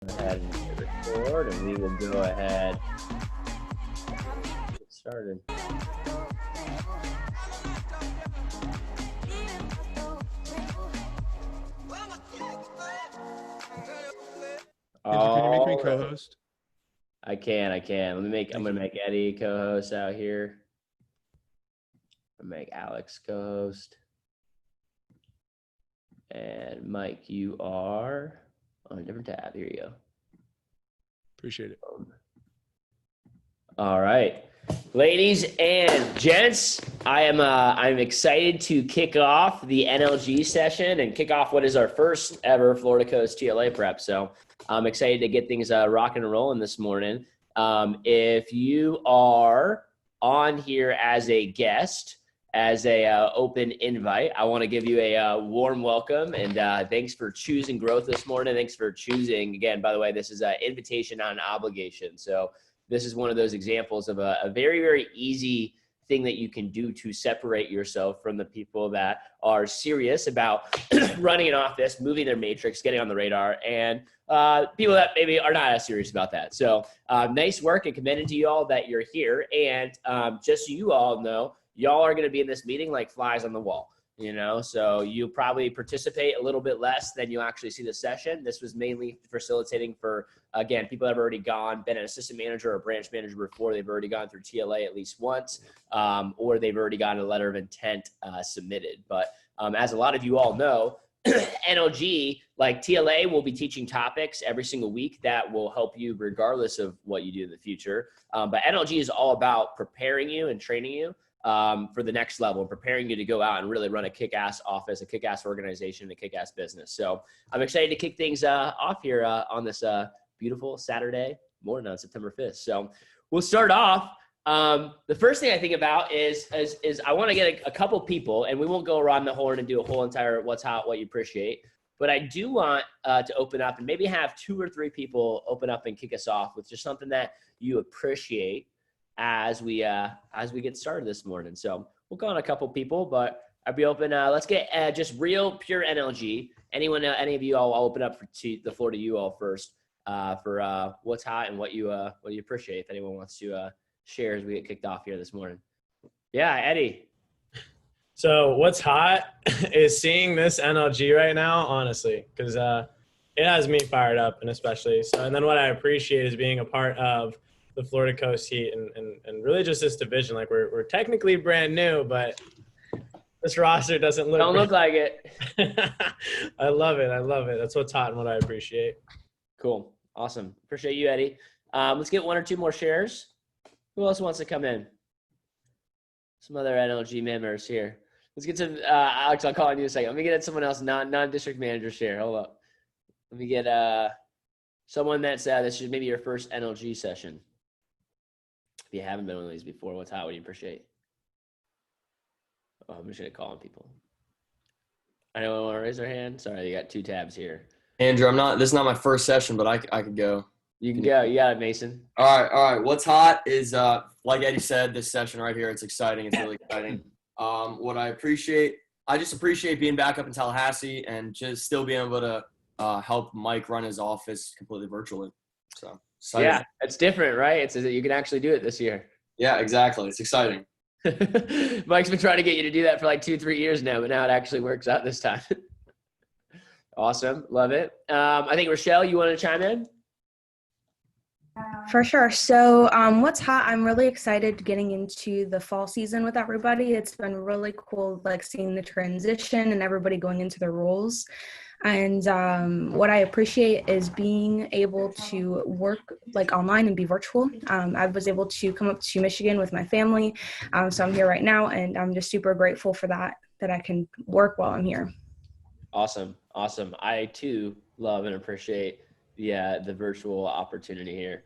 Go ahead and hit record, and we will go ahead and get started. Andrew, can you make me co-host? I can. I'm gonna make Eddie co-host out here. I'm gonna make Alex co-host. And Mike, you are on a different tab. Here you go. Appreciate it. All right, ladies and gents, I'm excited to kick off the NLG session and kick off what is our first ever Florida Coast TLA prep. So I'm excited to get things rocking and rolling this morning. If you are on here as a guest, as a open invite, I want to give you a warm welcome and thanks for choosing growth this morning. Thanks for choosing, again, by the way, this is an invitation, not an obligation. So this is one of those examples of a very, very easy thing that you can do to separate yourself from the people that are serious about running an office, moving their matrix, getting on the radar, and people that maybe are not as serious about that. So nice work, and commended to you all that you're here. And just so you all know, y'all are going to be in this meeting like flies on the wall, you know, so you probably participate a little bit less than you actually see the session. This was mainly facilitating for, again, people that have already been an assistant manager or branch manager before. They've already gone through TLA at least once, or they've already gotten a letter of intent submitted. But as a lot of you all know, NLG, like TLA, will be teaching topics every single week that will help you regardless of what you do in the future. But NLG is all about preparing you and training you for the next level, preparing you to go out and really run a kick-ass office, a kick-ass organization, a kick-ass business. So I'm excited to kick things off here on this beautiful Saturday morning on September 5th. So we'll start off. The first thing I think about is I want to get a couple people, and we won't go around the horn and do a whole entire what's hot, what you appreciate. But I do want to open up and maybe have 2 or 3 people open up and kick us off with just something that you appreciate as we get started this morning. So we'll go on a couple people, but I'd be open. Let's get just real pure NLG. Anyone, any of you all, I'll open up the floor to you all first for what's hot and what you appreciate. If anyone wants to share as we get kicked off here this morning. Yeah, Eddie. So what's hot is seeing this NLG right now, honestly, because it has me fired up, and especially so. And then what I appreciate is being a part of the Florida Coast Heat and really just this division. Like we're technically brand new, but this roster doesn't look like it. I love it. That's what's hot and what I appreciate. Cool. Awesome. Appreciate you, Eddie. Let's get 1 or 2 more shares. Who else wants to come in? Some other NLG members here. Let's get to Alex. I'll call on you in a second. Let me get someone else, non-district manager share. Hold up. Let me get someone that's this is maybe your first NLG session. If you haven't been on one of these before, what's hot? What do you appreciate? Oh, I'm just gonna call on people. Anyone want to raise their hand? Sorry, you got 2 tabs here. Andrew, this is not my first session, but I could go. You can go. You got it, Mason. All right. What's hot is, like Eddie said, this session right here, it's exciting. It's really exciting. What I just appreciate being back up in Tallahassee and just still being able to help Mike run his office completely virtually. So excited. Yeah, it's different, right? It's you can actually do it this year. Yeah, exactly. It's exciting. Mike's been trying to get you to do that for like 2-3 years now, but now it actually works out this time. Awesome. Love it. I think, Rochelle, you want to chime in? For sure. So what's hot, I'm really excited getting into the fall season with everybody. It's been really cool, like seeing the transition and everybody going into their roles. And what I appreciate is being able to work like online and be virtual. I was able to come up to Michigan with my family. So I'm here right now, and I'm just super grateful for that I can work while I'm here. Awesome. I too love and appreciate the virtual opportunity here.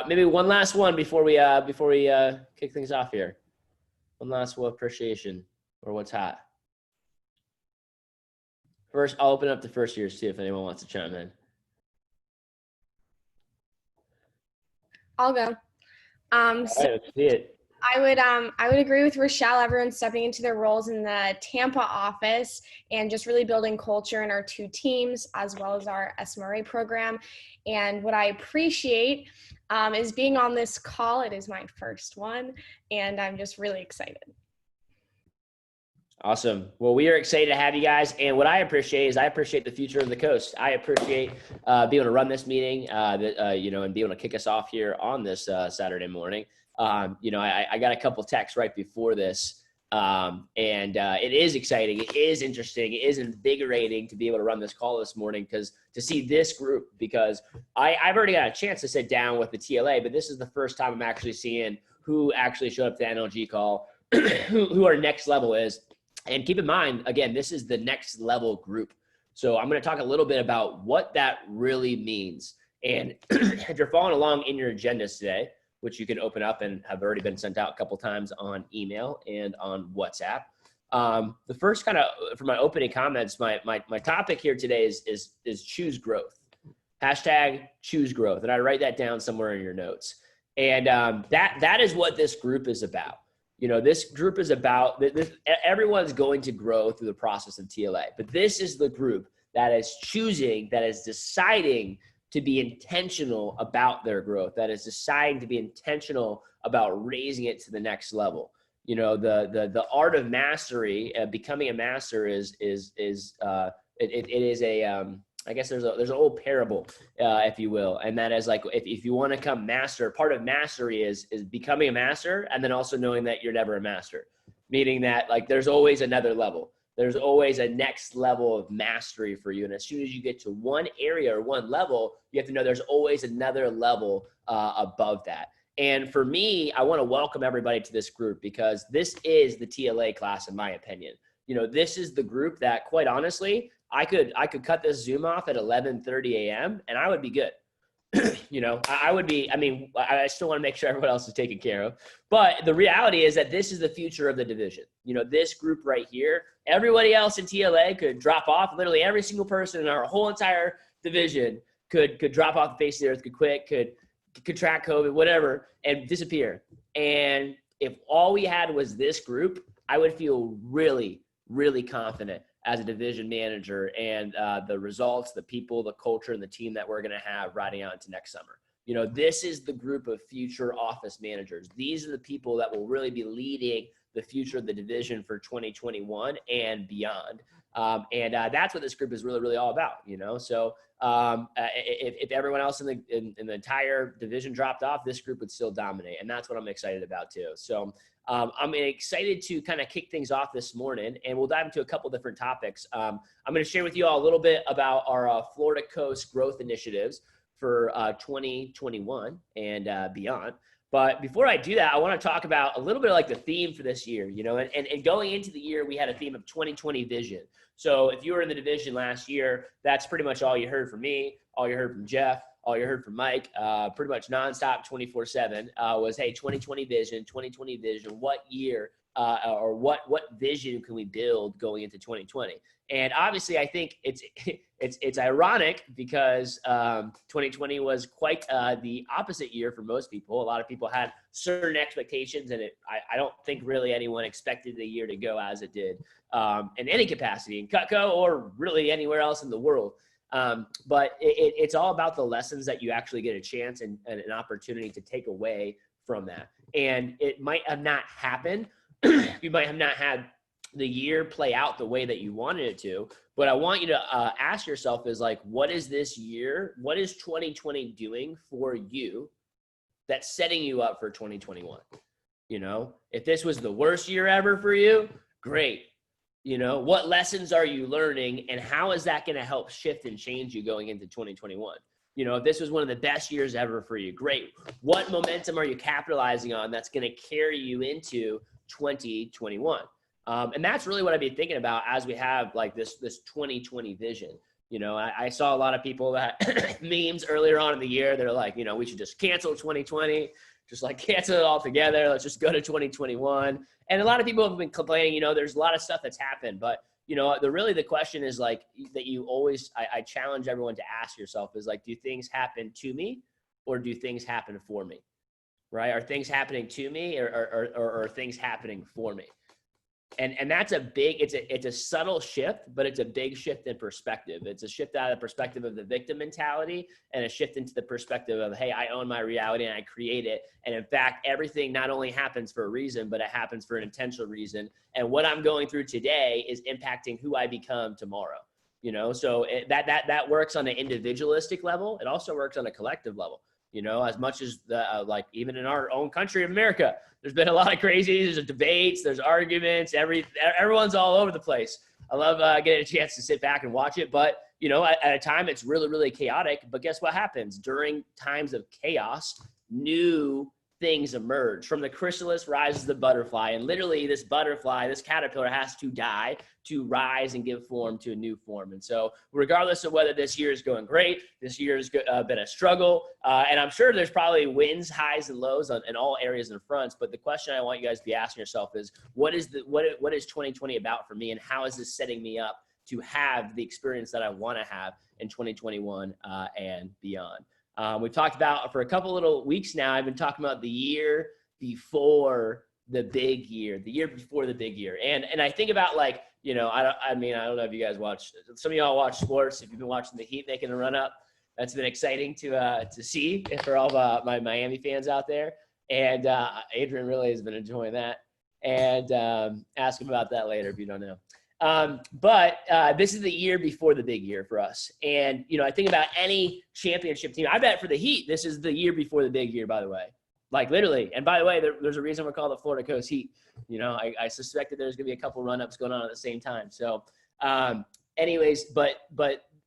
Maybe one last one before we kick things off here. One last appreciation or what's hot. First, I'll open up the first years too if anyone wants to chime in. I'll go. All right, let's see it. I would agree with Rochelle. Everyone stepping into their roles in the Tampa office and just really building culture in our two teams as well as our SMRA program. And what I appreciate is being on this call. It is my first one, and I'm just really excited. Awesome. Well, we are excited to have you guys. And what I appreciate is I appreciate the future of the coast. I appreciate being able to run this meeting, and be able to kick us off here on this Saturday morning. I got a couple texts right before this, and it is exciting. It is interesting. It is invigorating to be able to run this call this morning because I've already got a chance to sit down with the TLA, but this is the first time I'm actually seeing who actually showed up to the NLG call, who our next level is. And keep in mind, again, this is the next level group. So I'm going to talk a little bit about what that really means. And if you're following along in your agendas today, which you can open up and have already been sent out a couple times on email and on WhatsApp. The first kind of, for my opening comments, my topic here today is choose growth. Hashtag choose growth. And I write that down somewhere in your notes. And that is what this group is about. This group is about, everyone's going to grow through the process of TLA, but this is the group that is choosing, that is deciding to be intentional about their growth, that is deciding to be intentional about raising it to the next level. The art of mastery, becoming a master it is a, I guess there's an old parable, if you will. And that is like, if you want to become master, part of mastery is becoming a master. And then also knowing that you're never a master, meaning that like, there's always another level. There's always a next level of mastery for you. And as soon as you get to one area or one level, you have to know there's always another level above that. And for me, I want to welcome everybody to this group because this is the TLA class, in my opinion. This is the group that, quite honestly, I could cut this Zoom off at 11:30 a.m. and I would be good. I would be, I still want to make sure everyone else is taken care of. But the reality is that this is the future of the division. This group right here, everybody else in TLA could drop off. Literally every single person in our whole entire division could drop off the face of the earth, could quit, could contract COVID, whatever, and disappear. And if all we had was this group, I would feel really, really confident as a division manager and the results, the people, the culture, and the team that we're going to have riding out into next summer. This is the group of future office managers. These are the people that will really be leading the future of the division for 2021 and beyond. That's what this group is really, really all about, So if everyone else in the entire division dropped off, this group would still dominate. And that's what I'm excited about too. So I'm excited to kind of kick things off this morning, and we'll dive into a couple different topics. I'm going to share with you all a little bit about our Florida Coast growth initiatives for 2021 and beyond. But before I do that, I want to talk about a little bit of like the theme for this year, and going into the year, we had a theme of 2020 vision. So if you were in the division last year, that's pretty much all you heard from me, all you heard from Jeff, all you heard from Mike, pretty much nonstop 24/7 was, hey, 2020 vision, what year or what vision can we build going into 2020? And obviously I think it's ironic because 2020 was quite the opposite year for most people. A lot of people had certain expectations, and I don't think really anyone expected the year to go as it did in any capacity in Cutco or really anywhere else in the world. But it's all about the lessons that you actually get a chance and an opportunity to take away from that. And it might have not happened. You might have not had the year play out the way that you wanted it to, but I want you to ask yourself is like, what is this year? What is 2020 doing for you that's setting you up for 2021? If this was the worst year ever for you, great. What lessons are you learning, and how is that going to help shift and change you going into 2021? If this was one of the best years ever for you, great. What momentum are you capitalizing on that's going to carry you into 2021? And that's really what I've been thinking about as we have like this 2020 vision. I saw a lot of people that memes earlier on in the year. They're like, we should just cancel 2020, just like cancel it all together. Let's just go to 2021. And a lot of people have been complaining, there's a lot of stuff that's happened, but the question is like that you always, I challenge everyone to ask yourself is like, do things happen to me or do things happen for me? right? Are things happening to me, or are things happening for me? And that's a big, it's a subtle shift, but it's a big shift in perspective. It's a shift out of the perspective of the victim mentality and a shift into the perspective of, hey, I own my reality and I create it. And in fact, everything not only happens for a reason, but it happens for an intentional reason. And what I'm going through today is impacting who I become tomorrow. You know, so that works on an individualistic level. It also works on a collective level. You know, as much as like even in our own country of America, there's been a lot of crazies, there's debates, there's arguments, everyone's all over the place. I love getting a chance to sit back and watch it. But, you know, at a time it's really, really chaotic. But guess what happens? During times of chaos, new things emerge. From the chrysalis rises the butterfly. And literally this butterfly, this caterpillar has to die to rise and give form to a new form. And so regardless of whether this year is going great, this year has been a struggle. And I'm sure there's probably wins, highs, and lows in all areas and fronts. But the question I want you guys to be asking yourself is, what is 2020 about for me? And how is this setting me up to have the experience that I want to have in 2021 and beyond? We've talked about for a couple little weeks now, I've been talking about the year before the big year, the year before the big year. And I think about, like, you know, I don't know if you guys watch, some of y'all watch sports. If you've been watching the Heat making a run up, that's been exciting to see for all of my Miami fans out there. And Adrian really has been enjoying that. And ask him about that later if you don't know. But this is the year before the big year for us. And, you know, I think about any championship team. I bet for the Heat, this is the year before the big year, by the way. Like, literally. And by the way, there's a reason we're called the Florida Coast Heat. You know, I suspected there's going to be a couple run-ups going on at the same time. So anyways, but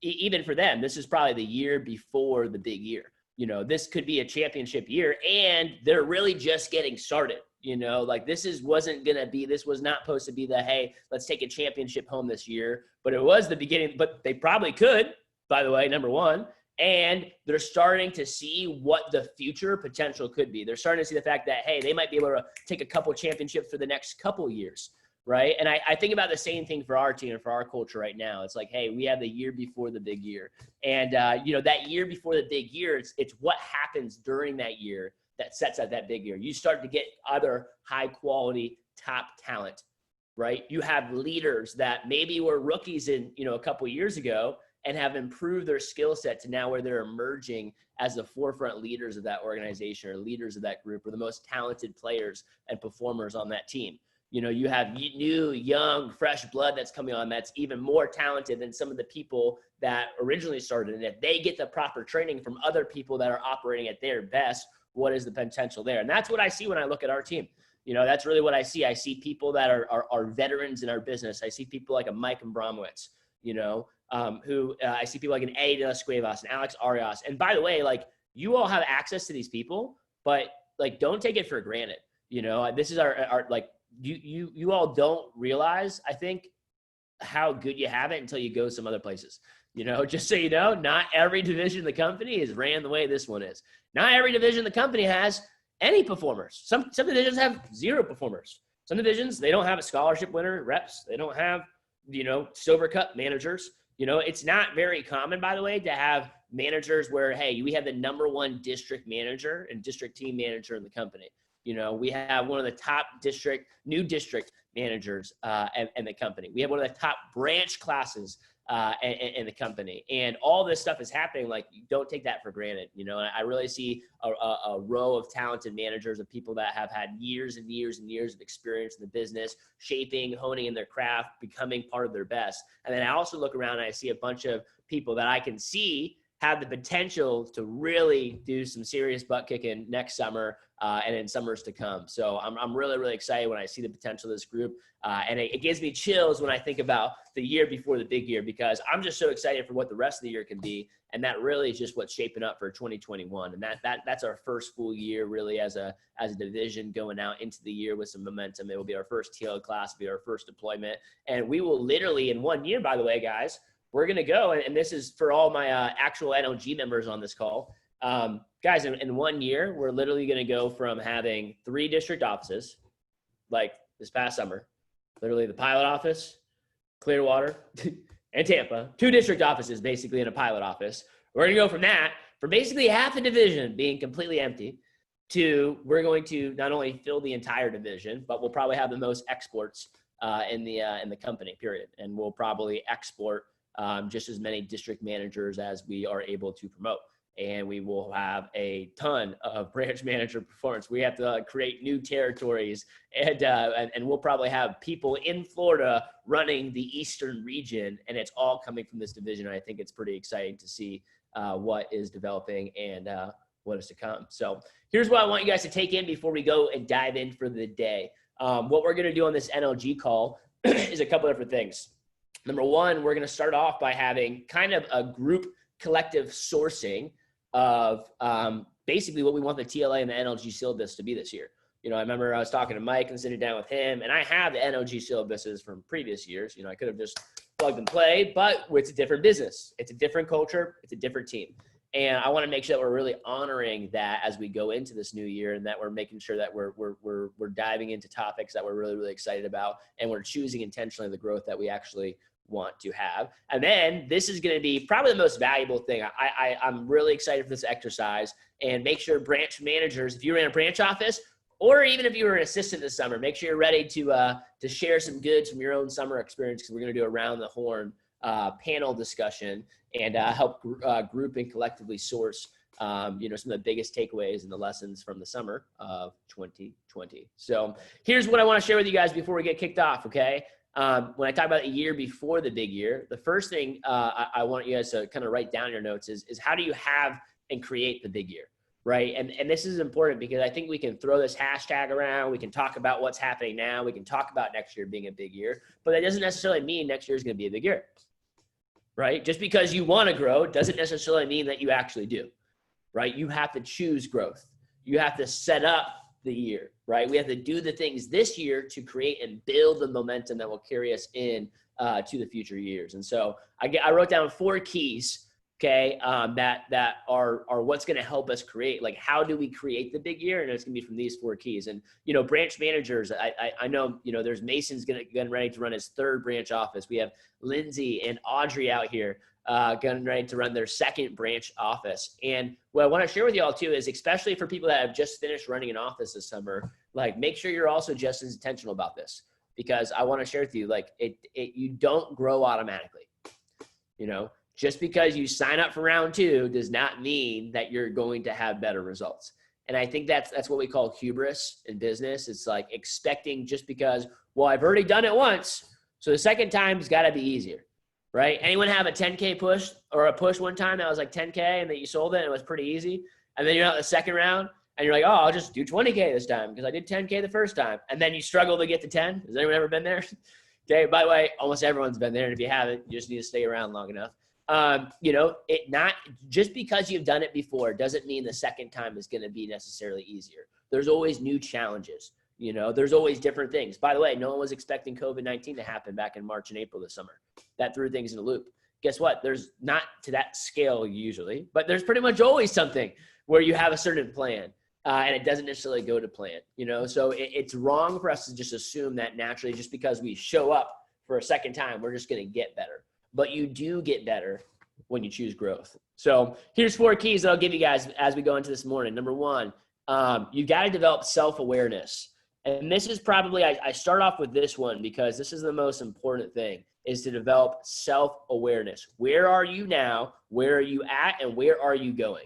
even for them, this is probably the year before the big year. You know, this could be a championship year, and they're really just getting started. You know, like this was not supposed to be the, hey, let's take a championship home this year, but it was the beginning. But they probably could, by the way, number one. And they're starting to see what the future potential could be. They're starting to see the fact that, hey, they might be able to take a couple championships for the next couple years, right? And I think about the same thing for our team and for our culture right now. It's like, hey, we have the year before the big year. And, you know, that year before the big year, it's what happens during that year that sets up that big year. You start to get other high quality top talent, right? You have leaders that maybe were rookies in, you know, a couple of years ago and have improved their skill set to now where they're emerging as the forefront leaders of that organization or leaders of that group or the most talented players and performers on that team. You know, you have new, young, fresh blood that's coming on that's even more talented than some of the people that originally started. And if they get the proper training from other people that are operating at their best, what is the potential there? And that's what I see when I look at our team. You know, that's really what I see. I see people that are veterans in our business. I see people like a Mike Abramowitz, you know, who I see people like an Eddie De Las Cuevas and Alex Arias. And by the way, like, you all have access to these people, but like, don't take it for granted. You know, this is our like, you all don't realize, I think, how good you have it until you go some other places. You know, just so you know, not every division of the company is ran the way this one is. Not every division of the company has any performers. Some divisions have zero performers. Some divisions, they don't have a scholarship winner reps. They don't have, you know, Silver Cup managers. You know, it's not very common, by the way, to have managers where, hey, we have the number one district manager and district team manager in the company. You know, we have one of the top new district managers in the company. We have one of the top branch classes in the company. And all this stuff is happening. Like, you don't take that for granted. You know, and I really see a row of talented managers of people that have had years and years and years of experience in the business, shaping, honing in their craft, becoming part of their best. And then I also look around and I see a bunch of people that I can see have the potential to really do some serious butt kicking next summer and in summers to come. So I'm really, really excited when I see the potential of this group. And it gives me chills when I think about the year before the big year, because I'm just so excited for what the rest of the year can be. And that really is just what's shaping up for 2021. And that's our first full year really as a division going out into the year with some momentum. It will be our first TLA class, be our first deployment. And we will literally, in 1 year, by the way, guys, we're going to go, and this is for all my actual NLG members on this call. Guys, in 1 year, we're literally going to go from having 3 district offices, like this past summer, literally the pilot office, Clearwater, and Tampa, 2 district offices basically in a pilot office. We're going to go from basically half the division being completely empty Two, we're going to not only fill the entire division, but we'll probably have the most exports in the company, period. And we'll probably export just as many district managers as we are able to promote. And we will have a ton of branch manager performance. We have to create new territories, and we'll probably have people in Florida running the Eastern region, and it's all coming from this division. And I think it's pretty exciting to see what is developing and what is to come. So here's what I want you guys to take in before we go and dive in for the day. What we're going to do on this NLG call is a couple different things. Number one, we're going to start off by having kind of a group collective sourcing of basically what we want the TLA and the NLG syllabus to be this year. I remember I was talking to Mike and sitting down with him, and I have the NLG syllabuses from previous years. I could have just plug and play, but it's a different business. It's a different culture. It's a different team. And I want to make sure that we're really honoring that as we go into this new year, and that we're making sure that we're diving into topics that we're really, really excited about, and we're choosing intentionally the growth that we actually want to have. And then this is going to be probably the most valuable thing. I'm really excited for this exercise, and make sure branch managers, if you're in a branch office, or even if you were an assistant this summer, make sure you're ready to share some goods from your own summer experience, because we're going to do around the horn panel discussion and help group and collectively source some of the biggest takeaways and the lessons from the summer of 2020. So here's what I want to share with you guys before we get kicked off, okay? When I talk about a year before the big year, the first thing I want you guys to kind of write down in your notes is how do you have and create the big year, right? And this is important because I think we can throw this hashtag around. We can talk about what's happening now. We can talk about next year being a big year, but that doesn't necessarily mean next year is going to be a big year, right? Just because you want to grow doesn't necessarily mean that you actually do, right? You have to choose growth. You have to set up the year, right? We have to do the things this year to create and build the momentum that will carry us in to the future years. And so I wrote down 4 keys, okay, that are what's going to help us create. Like, how do we create the big year? And it's going to be from these 4 keys. And branch managers, I know there's Mason's getting ready to run his 3rd branch office. We have Lindsay and Audrey out here getting ready to run their 2nd branch office. And what I want to share with you all too is, especially for people that have just finished running an office this summer, like, make sure you're also just as intentional about this, because I want to share with you, like, you don't grow automatically. Just because you sign up for round 2 does not mean that you're going to have better results. And I think that's what we call hubris in business. It's like expecting, just because, well, I've already done it once, so the second time's got to be easier. Right? Anyone have a 10K push or a push one time that was like 10K and that you sold it and it was pretty easy? And then you're out the second round and you're like, oh, I'll just do 20K this time because I did 10K the first time. And then you struggle to get to 10. Has anyone ever been there? Okay. By the way, almost everyone's been there. And if you haven't, you just need to stay around long enough. Not just because you've done it before doesn't mean the second time is going to be necessarily easier. There's always new challenges. There's always different things. By the way, no one was expecting COVID-19 to happen back in March and April this summer. That threw things in a loop. Guess what? There's not to that scale usually, but there's pretty much always something where you have a certain plan and it doesn't necessarily go to plan, So it's wrong for us to just assume that naturally, just because we show up for a second time, we're just going to get better. But you do get better when you choose growth. So here's 4 keys that I'll give you guys as we go into this morning. Number 1, you got to develop self-awareness. And this is probably, I start off with this one because this is the most important thing, is to develop self-awareness. Where are you now? Where are you at? And where are you going?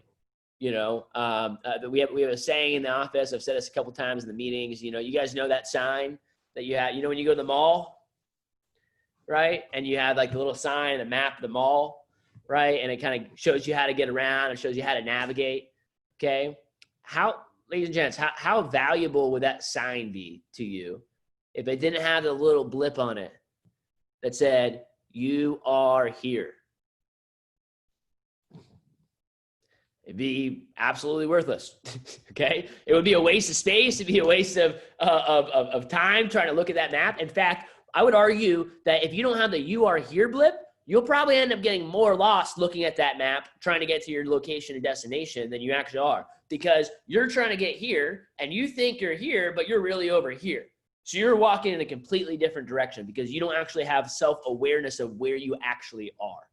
We have a saying in the office. I've said this a couple times in the meetings. You guys know that sign that you have, when you go to the mall, right? And you have like the little sign, the map of the mall, right? And it kind of shows you how to get around. It shows you how to navigate. Okay. Ladies and gents, how valuable would that sign be to you if it didn't have the little blip on it that said, you are here? It'd be absolutely worthless, okay? It would be a waste of space. It'd be a waste of time trying to look at that map. In fact, I would argue that if you don't have the you are here blip, you'll probably end up getting more lost looking at that map, trying to get to your location and destination than you actually are, because you're trying to get here and you think you're here, but you're really over here. So you're walking in a completely different direction because you don't actually have self-awareness of where you actually are.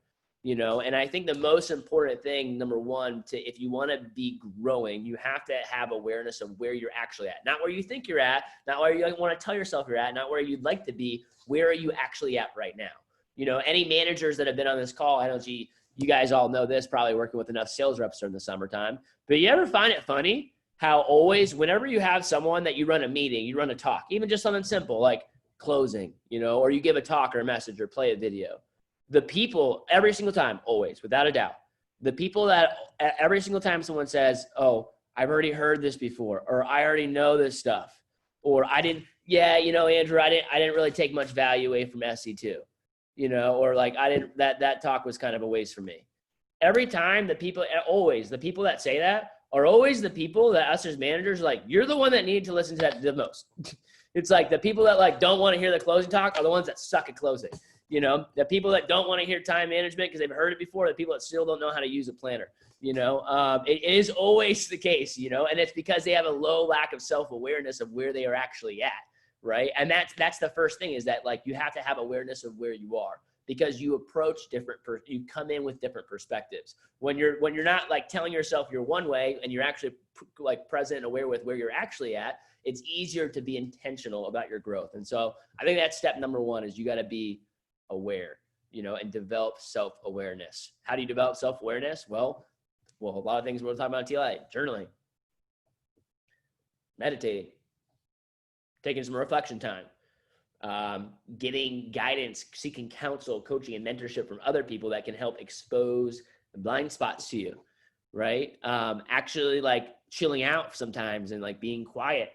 And I think the most important thing, number one, if you want to be growing, you have to have awareness of where you're actually at, not where you think you're at, not where you want to tell yourself you're at, not where you'd like to be. Where are you actually at right now? Any managers that have been on this call, NLG, you guys all know this, probably working with enough sales reps during the summertime, but you ever find it funny how always, whenever you have someone that you run a meeting, you run a talk, even just something simple like closing, or you give a talk or a message or play a video, the people every single time, always, without a doubt, the people that every single time someone says, oh, I've already heard this before, or I already know this stuff, or I didn't, Andrew, I didn't really take much value away from SC2, or like, that talk was kind of a waste for me. Every time the people that say that are always the people that us as managers, like, you're the one that need to listen to that the most. It's like the people that like don't want to hear the closing talk are the ones that suck at closing. The people that don't want to hear time management because they've heard it before, the people that still don't know how to use a planner, it is always the case, and it's because they have a low lack of self-awareness of where they are actually at, right? And that's the first thing, is that like you have to have awareness of where you are, because you approach you come in with different perspectives. When you're not like telling yourself you're one way and you're actually like present and aware with where you're actually at, it's easier to be intentional about your growth. And so I think that's step number one, is you got to be aware, and develop self-awareness. How do you develop self-awareness? Well, a lot of things we're talking about TLA: journaling, meditating, taking some reflection time, getting guidance, seeking counsel, coaching, and mentorship from other people that can help expose the blind spots to you, right? Actually like chilling out sometimes and like being quiet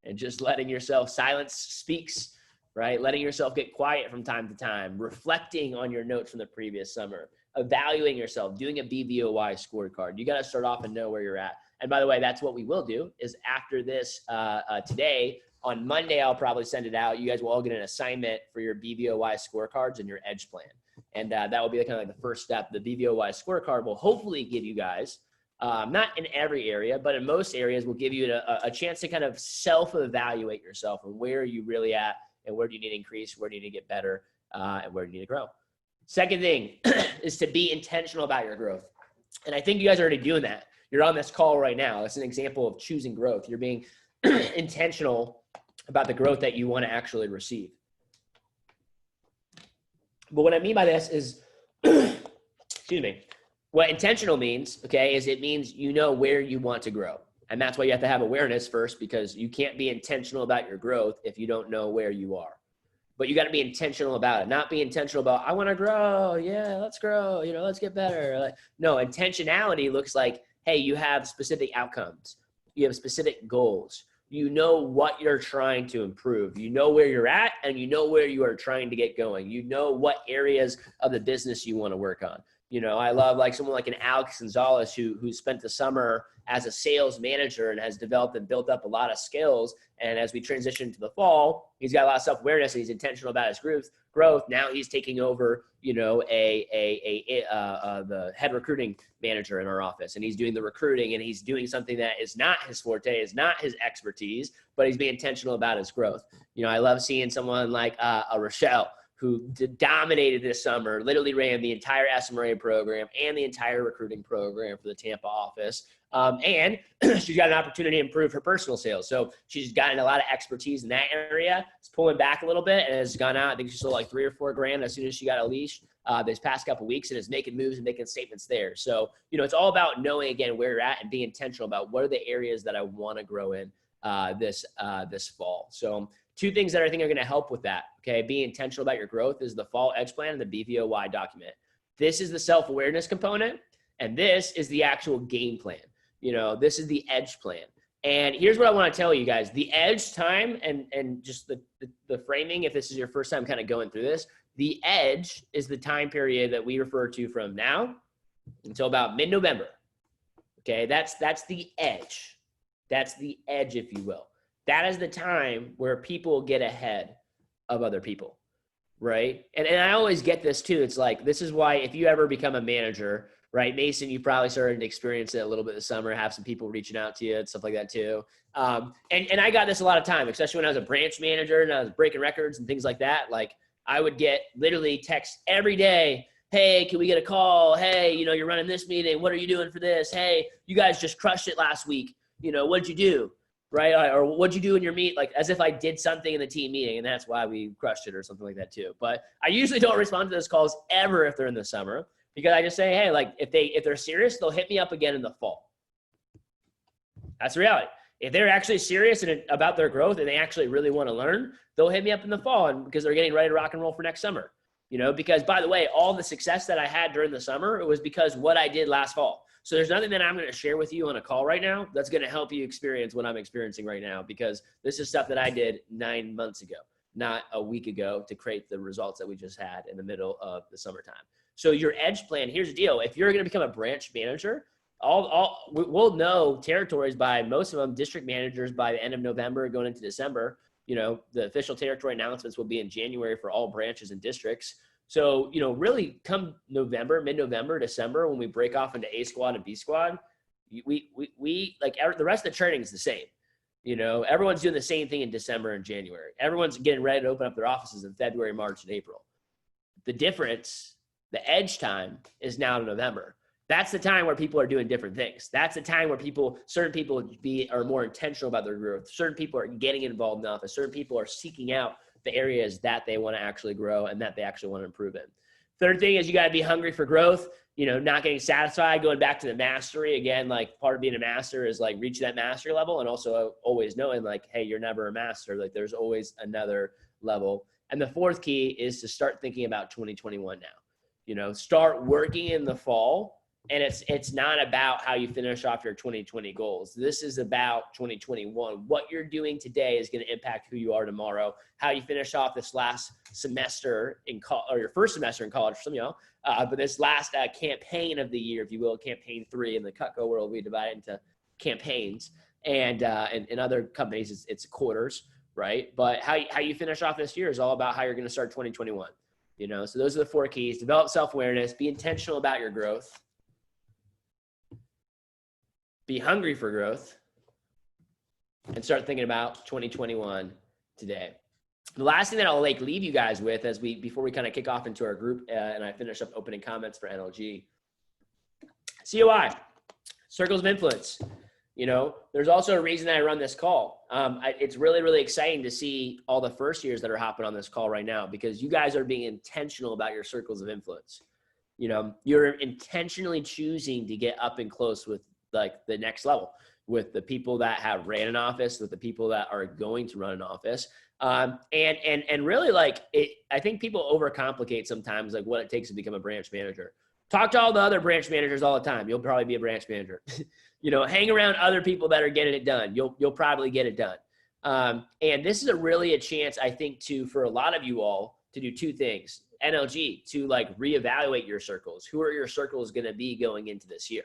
and just letting yourself, silence speaks, right? Letting yourself get quiet from time to time, reflecting on your notes from the previous summer, evaluating yourself, doing a BVOY scorecard. You got to start off and know where you're at. And by the way, that's what we will do, is after this today, on Monday, I'll probably send it out. You guys will all get an assignment for your BVOY scorecards and your edge plan. And that will be kind of like the first step. The BVOY scorecard will hopefully give you guys, not in every area, but in most areas, will give you a chance to kind of self-evaluate yourself and where are you really at, and where do you need to increase, where do you need to get better, and where do you need to grow. Second thing is to be intentional about your growth. And I think you guys are already doing that. You're on this call right now. It's an example of choosing growth. You're being intentional about the growth that you want to actually receive. But what I mean by this is, excuse me, what intentional means, okay, is it means you know where you want to grow. And that's why you have to have awareness first, because you can't be intentional about your growth if you don't know where you are. But you got to be intentional about it, not be intentional about, I want to grow. Yeah, let's grow. Let's get better. Like, no, intentionality looks like, hey, you have specific outcomes. You have specific goals. You know what you're trying to improve. You know where you're at, and you know where you are trying to get going. You know what areas of the business you want to work on. I love like someone like an Alex Gonzalez who spent the summer as a sales manager and has developed and built up a lot of skills. And as we transition to the fall, he's got a lot of self-awareness and he's intentional about his growth. Now he's taking over, the head recruiting manager in our office, and he's doing the recruiting, and he's doing something that is not his forte, is not his expertise, but he's being intentional about his growth. I love seeing someone like a Rochelle, who dominated this summer, literally ran the entire SMRA program and the entire recruiting program for the Tampa office. And she's got an opportunity to improve her personal sales. So she's gotten a lot of expertise in that area. It's pulling back a little bit and has gone out. I think she sold like $3 or $4 as soon as she got a leash this past couple of weeks, and is making moves and making statements there. So, it's all about knowing, again, where you're at and being intentional about what are the areas that I want to grow in this fall. So two things that I think are going to help with that, okay, being intentional about your growth, is the fall edge plan and the BVOY document. This is the self-awareness component, and this is the actual game plan. This is the edge plan. And here's what I want to tell you guys. The edge time and just the framing, if this is your first time kind of going through this, the edge is the time period that we refer to from now until about mid-November. Okay, that's the edge. That's the edge, if you will. That is the time where people get ahead of other people, right? And I always get this too. It's like, this is why if you ever become a manager, right, Mason, you probably started to experience it a little bit this summer, have some people reaching out to you and stuff like that too. And I got this a lot of time, especially when I was a branch manager and I was breaking records and things like that. Like, I would get literally texts every day hey, can we get a call? Hey, you're running this meeting. What are you doing for this? Hey, you guys just crushed it last week. What'd you do? Right? Or what'd you do in your meet? Like as if I did something in the team meeting and that's why we crushed it or something like that too. But I usually don't respond to those calls ever if they're in the summer because I just say, hey, like if they're serious, they'll hit me up again in the fall. That's the reality. If they're actually serious about their growth and they actually really want to learn, they'll hit me up in the fall and because they're getting ready to rock and roll for next summer. Because by the way, all the success that I had during the summer, it was because what I did last fall. So there's nothing that I'm going to share with you on a call right now that's going to help you experience what I'm experiencing right now because this is stuff that I did 9 months ago, not a week ago to create the results that we just had in the middle of the summertime. So your edge plan, here's the deal. If you're going to become a branch manager, we'll know territories by most of them, district managers by the end of November going into December. The official territory announcements will be in January for all branches and districts. So, really come November, mid-November, December, when we break off into A squad and B squad, we like the rest of the training is the same. Everyone's doing the same thing in December and January. Everyone's getting ready to open up their offices in February, March, and April. The difference, the edge time is now in November. That's the time where people are doing different things. That's the time where certain people are more intentional about their growth. Certain people are getting involved in the office. Certain people are seeking out the areas that they want to actually grow and that they actually want to improve in. Third thing is you got to be hungry for growth, not getting satisfied, going back to the mastery. Again, like part of being a master is like reaching that mastery level and also always knowing like, hey, you're never a master. Like there's always another level. And the fourth key is to start thinking about 2021 now. Start working in the fall. And it's not about how you finish off your 2020 goals. This is about 2021. What you're doing today is going to impact who you are tomorrow. How you finish off this last semester or your first semester in college for some of y'all, but this last campaign of the year, if you will, campaign 3 in the Cutco world, we divide it into campaigns, and in other companies it's quarters, right? But how you finish off this year is all about how you're going to start 2021. So those are the 4 keys: develop self-awareness, be intentional about your growth. Be hungry for growth and start thinking about 2021 today. The last thing that I'll leave you guys with before we kind of kick off into our group and I finish up opening comments for NLG. COI, circles of influence. There's also a reason that I run this call. It's really, really exciting to see all the first years that are hopping on this call right now because you guys are being intentional about your circles of influence. You're intentionally choosing to get up and close with like the next level, with the people that have ran an office, with the people that are going to run an office. And really like I think people overcomplicate sometimes like what it takes to become a branch manager. Talk to all the other branch managers all the time. You'll probably be a branch manager. Hang around other people that are getting it done. You'll probably get it done. And this is really a chance, I think, for a lot of you all to do 2 things. NLG, to like reevaluate your circles. Who are your circles going to be going into this year?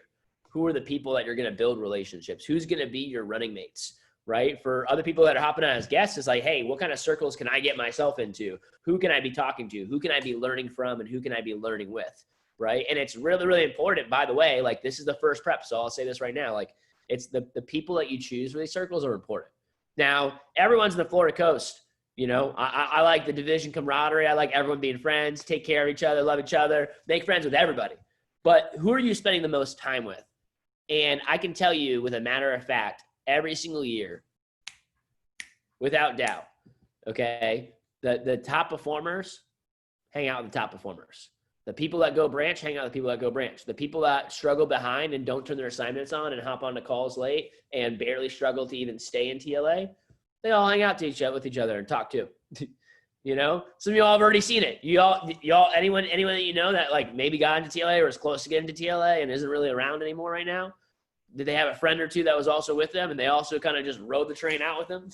Who are the people that you're going to build relationships? Who's going to be your running mates, right? For other people that are hopping on as guests, it's like, hey, what kind of circles can I get myself into? Who can I be talking to? Who can I be learning from? And who can I be learning with, right? And it's really, really important, by the way, like this is the first prep. So I'll say this right now, like it's the people that you choose for these circles are important. Now, everyone's in the Florida coast. I like the division camaraderie. I like everyone being friends, take care of each other, love each other, make friends with everybody. But who are you spending the most time with? And I can tell you with a matter of fact, every single year, without doubt, okay, the top performers hang out with the top performers. The people that go branch hang out with the people that go branch. The people that struggle behind and don't turn their assignments on and hop on the calls late and barely struggle to even stay in TLA, they all hang out with each other and talk too. Some of y'all have already seen it. Anyone that that like maybe got into TLA or is close to getting to TLA and isn't really around anymore right now? Did they have a friend or two that was also with them and they also kind of just rode the train out with them?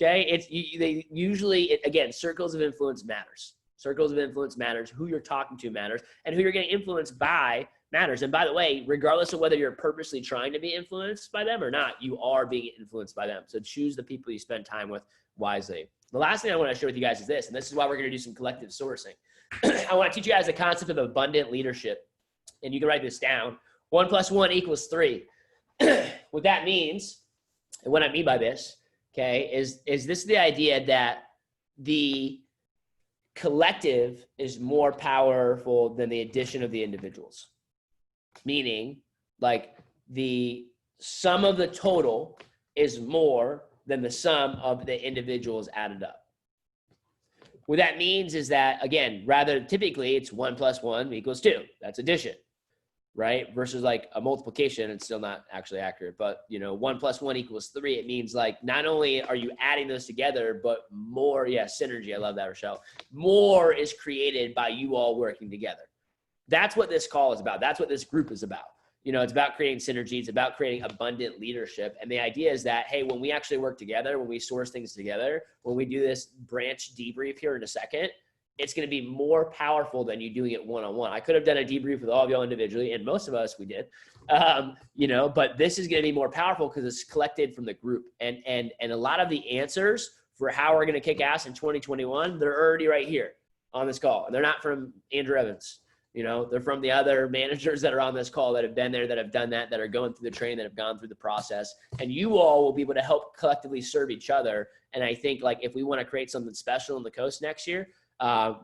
Okay. They usually, again, circles of influence matters. Circles of influence matters. Who you're talking to matters, and who you're getting influenced by matters. And by the way, regardless of whether you're purposely trying to be influenced by them or not, you are being influenced by them. So choose the people you spend time with wisely. The last thing I want to share with you guys is this, and this is why we're going to do some collective sourcing. I want to teach you guys the concept of abundant leadership. And you can write this down. 1 + 1 = 3. What that means, and what I mean by this, okay, is this the idea that the collective is more powerful than the addition of the individuals. Meaning, like, the sum of the total is more than the sum of the individuals added up. What that means is that, again, rather typically it's 1 + 1 = 2. That's addition, right? Versus like a multiplication, it's still not actually accurate. But, 1 + 1 = 3. It means, like, not only are you adding those together, but more, synergy. I love that, Rochelle. More is created by you all working together. That's what this call is about. That's what this group is about. It's about creating synergy. It's about creating abundant leadership. And the idea is that, hey, when we actually work together, when we source things together, when we do this branch debrief here in a second, it's going to be more powerful than you doing it one-on-one. I could have done a debrief with all of y'all individually, and most of us, we did, but this is going to be more powerful because it's collected from the group. And a lot of the answers for how we're going to kick ass in 2021, they're already right here on this call. And they're not from Andrew Evans. They're from the other managers that are on this call that have been there, that have done that are going through the training, that have gone through the process. And you all will be able to help collectively serve each other. And I think, like, if we want to create something special in the coast next year,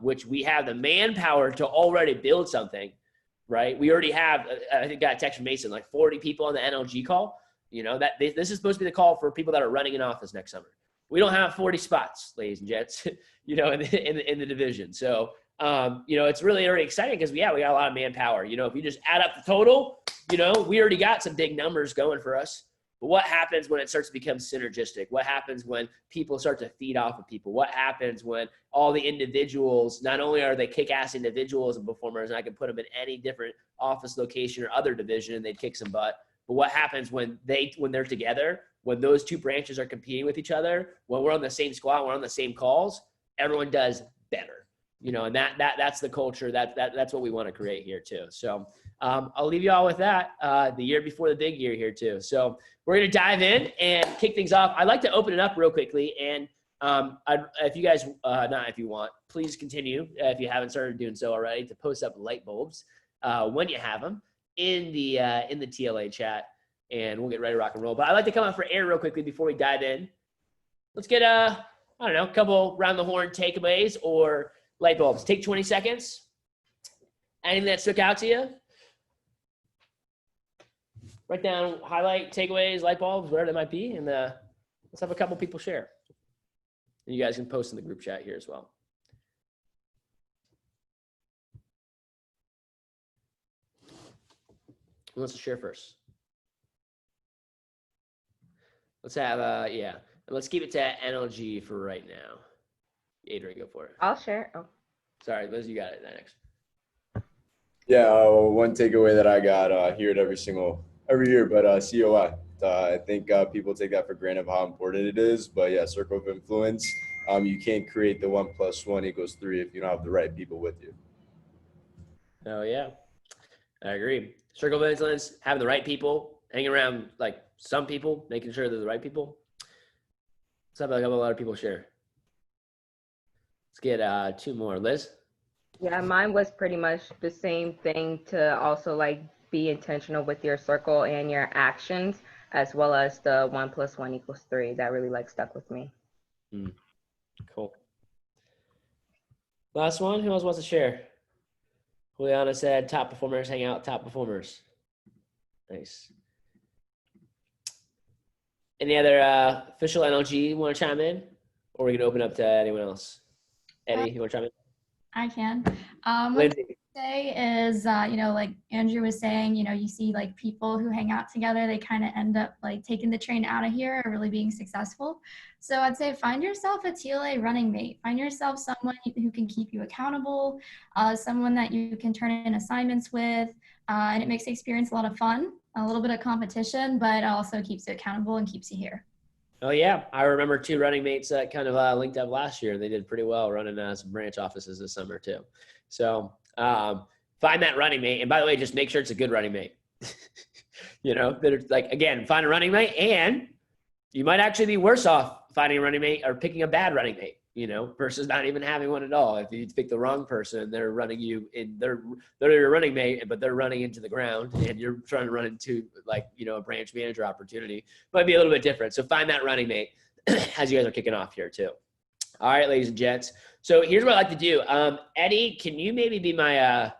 which we have the manpower to already build something, right? We already have, I think, got a text from Mason, like 40 people on the NLG call. That this is supposed to be the call for people that are running an office next summer. We don't have 40 spots, ladies and gents, in the division. So, it's really already exciting because we got a lot of manpower. If you just add up the total, we already got some big numbers going for us. But what happens when it starts to become synergistic? What happens when people start to feed off of people? What happens when all the individuals, not only are they kick-ass individuals and performers, and I can put them in any different office location or other division and they'd kick some butt, but what happens when they're together, when those two branches are competing with each other, when we're on the same squad, we're on the same calls, everyone does better. And that's the culture that's what we want to create here too. So I'll leave you all with that, the year before the big year here too. So we're going to dive in and kick things off. I'd like to open it up real quickly. And if you guys, not if you want, please continue, if you haven't started doing so already, to post up light bulbs when you have them in the TLA chat, and we'll get ready to rock and roll. But I'd like to come out for air real quickly before we dive in. Let's get a couple round the horn takeaways or light bulbs. Take 20 seconds. Anything that stuck out to you? Write down, highlight, takeaways, light bulbs, whatever that might be, and let's have a couple people share. And you guys can post in the group chat here as well. Who wants to share first? Let's have, let's keep it to NLG for right now. Adrian, go for it. I'll share. Oh. Sorry, Liz, you got it next. Yeah, one takeaway that I got, hear it every year, but COI. I think people take that for granted of how important it is, but yeah, circle of influence. You can't create the 1 + 1 = 3 if you don't have the right people with you. Oh yeah, I agree. Circle of influence, having the right people, hanging around like some people, making sure they're the right people. Let's have a lot of people share. Let's get 2 more. Liz? Yeah, mine was pretty much the same thing, to also like be intentional with your circle and your actions, as well as the 1 + 1 = 3. That really like stuck with me. Cool. Last one. Who else wants to share? Juliana said top performers hang out with top performers. Nice. Any other official NLG want to chime in? Or we can open up to anyone else? Eddie, you want to chime in? I can. Lindsay. What I say is, like Andrew was saying, you see like people who hang out together, they kind of end up like taking the train out of here or really being successful. So I'd say find yourself a TLA running mate. Find yourself someone who can keep you accountable, someone that you can turn in assignments with, and it makes the experience a lot of fun, a little bit of competition, but also keeps you accountable and keeps you here. Oh yeah, I remember 2 running mates that kind of linked up last year. They did pretty well running some branch offices this summer too. So find that running mate, and by the way, just make sure it's a good running mate. That like, again, find a running mate, and you might actually be worse off finding a running mate or picking a bad running mate, versus not even having one at all. If you pick the wrong person, they're running you in, they're your running mate, but they're running into the ground, and you're trying to run into like, a branch manager opportunity. Might be a little bit different. So find that running mate as you guys are kicking off here too. All right, ladies and gents. So here's what I'd like to do. Eddie, can you maybe be my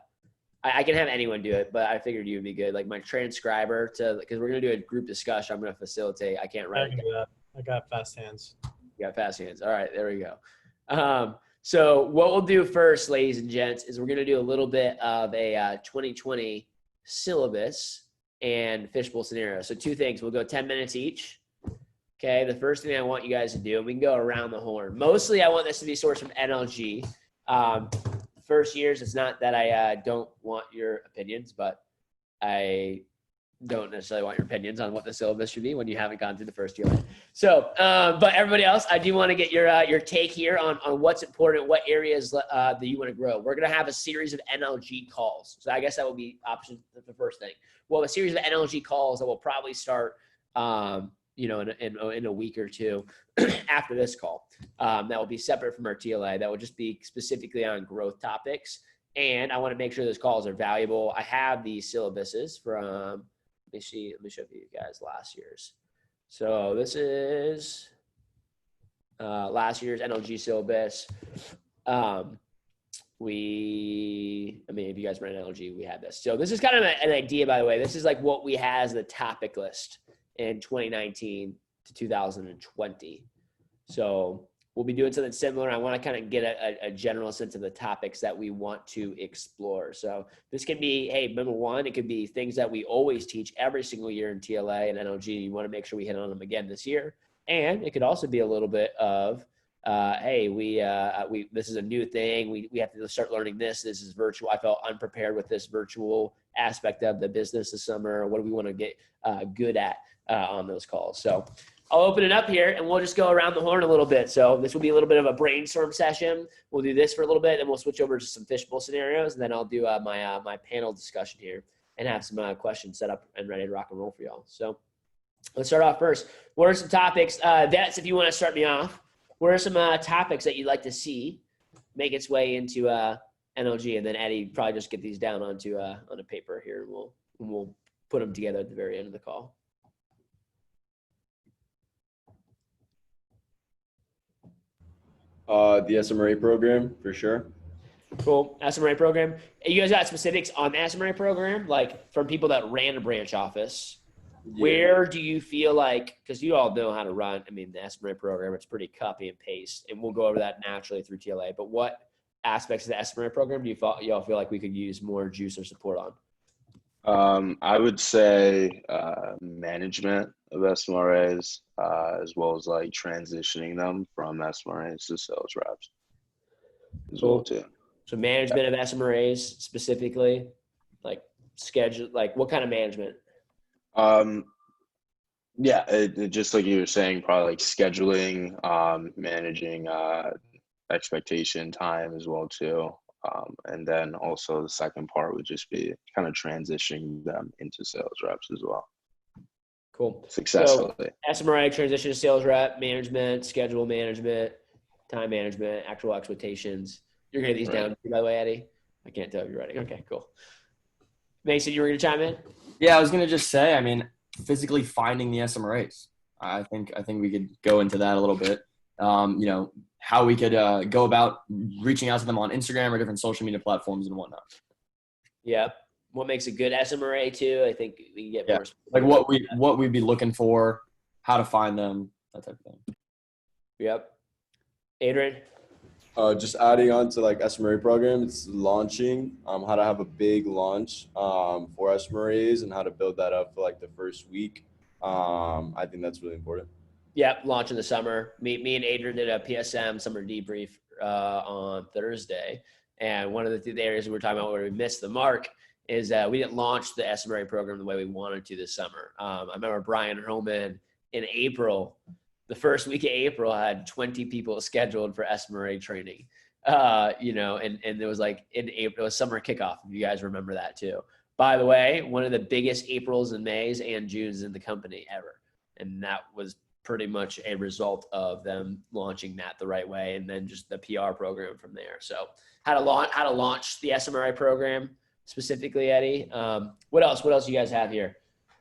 I can have anyone do it, but I figured you would be good, like my transcriber because we're gonna do a group discussion. I'm gonna facilitate. I can't I write can it do that. I got fast hands. You got fast hands. All right, there we go. So what we'll do first, ladies and gents, is we're gonna do a little bit of a 2020 syllabus and fishbowl scenario. So two things. We'll go 10 minutes each. Okay, the first thing I want you guys to do, and we can go around the horn. Mostly I want this to be sourced from NLG. First years, it's not that I don't want your opinions, but I don't necessarily want your opinions on what the syllabus should be when you haven't gone through the first year. So, but everybody else, I do want to get your take here on what's important, what areas that you want to grow. We're going to have a series of NLG calls. So I guess that will be option the first thing. We'll have a series of NLG calls that will probably start in a week or two after this call. That will be separate from our TLA. That will just be specifically on growth topics. And I want to make sure those calls are valuable. I have these syllabuses from, let me show you guys last year's. So this is last year's NLG syllabus. If you guys ran NLG, we had this. So this is kind of an idea, by the way. This is like what we had as the topic list in 2019 to 2020. So we'll be doing something similar. I want to kind of get a general sense of the topics that we want to explore. So this can be, hey, number one, it could be things that we always teach every single year in TLA and NLG. You want to make sure we hit on them again this year. And it could also be a little bit of, hey, this is a new thing. We have to start learning this. This is virtual. I felt unprepared with this virtual aspect of the business this summer. What do we want to get good at on those calls? So I'll open it up here and we'll just go around the horn a little bit. So this will be a little bit of a brainstorm session. We'll do this for a little bit and we'll switch over to some fishbowl scenarios. And then I'll do my panel discussion here and have some questions set up and ready to rock and roll for y'all. So let's start off first. What are some topics? That's if you want to start me off. What are some topics that you'd like to see make its way into NLG? And then Eddie, probably just get these down on a paper here and we'll put them together at the very end of the call. The SMRA program, for sure. Cool. SMRA program. You guys got specifics on the SMRA program, like from people that ran a branch office? Yeah. Where do you feel like, because you all know how to run, the SMRA program, it's pretty copy and paste, and we'll go over that naturally through TLA, but what aspects of the SMRA program do y'all feel like we could use more juice or support on? I would say management of SMRAs, as well as like transitioning them from SMRAs to sales reps as well too. So management of SMRAs specifically, like schedule, like what kind of management? Just like you were saying, probably like scheduling, managing expectation time as well too. And then also the second part would just be kind of transitioning them into sales reps as well. Cool. Successfully. So SMRA transition to sales rep, management, schedule management, time management, actual expectations. You're going to get these down, by the way, Eddie? I can't tell if you're writing. Okay, cool. Mason, you were going to chime in? Yeah, I was going to just say, physically finding the SMRAs. I think we could go into that a little bit. How we could go about reaching out to them on Instagram or different social media platforms and whatnot. Yeah. What makes a good SMRA too? I think we can get more. Like what we'd be looking for, how to find them, that type of thing. Yep. Adrian? Just adding on to like SMRA program, it's launching, how to have a big launch for SMRAs and how to build that up for like the first week. I think that's really important. Yep, launch in the summer. Me and Adrian did a PSM summer debrief on Thursday. And one of the areas we were talking about where we missed the mark is that we didn't launch the SMRA program the way we wanted to this summer. I remember Brian Hillman in April, the first week of April, had 20 people scheduled for SMRA training. And it was like in April, it was summer kickoff, if you guys remember that too. By the way, one of the biggest Aprils and Mays and Junes in the company ever. And that was pretty much a result of them launching that the right way, and then just the PR program from there. So how to launch the SMRA program specifically, Eddie. What else you guys have here?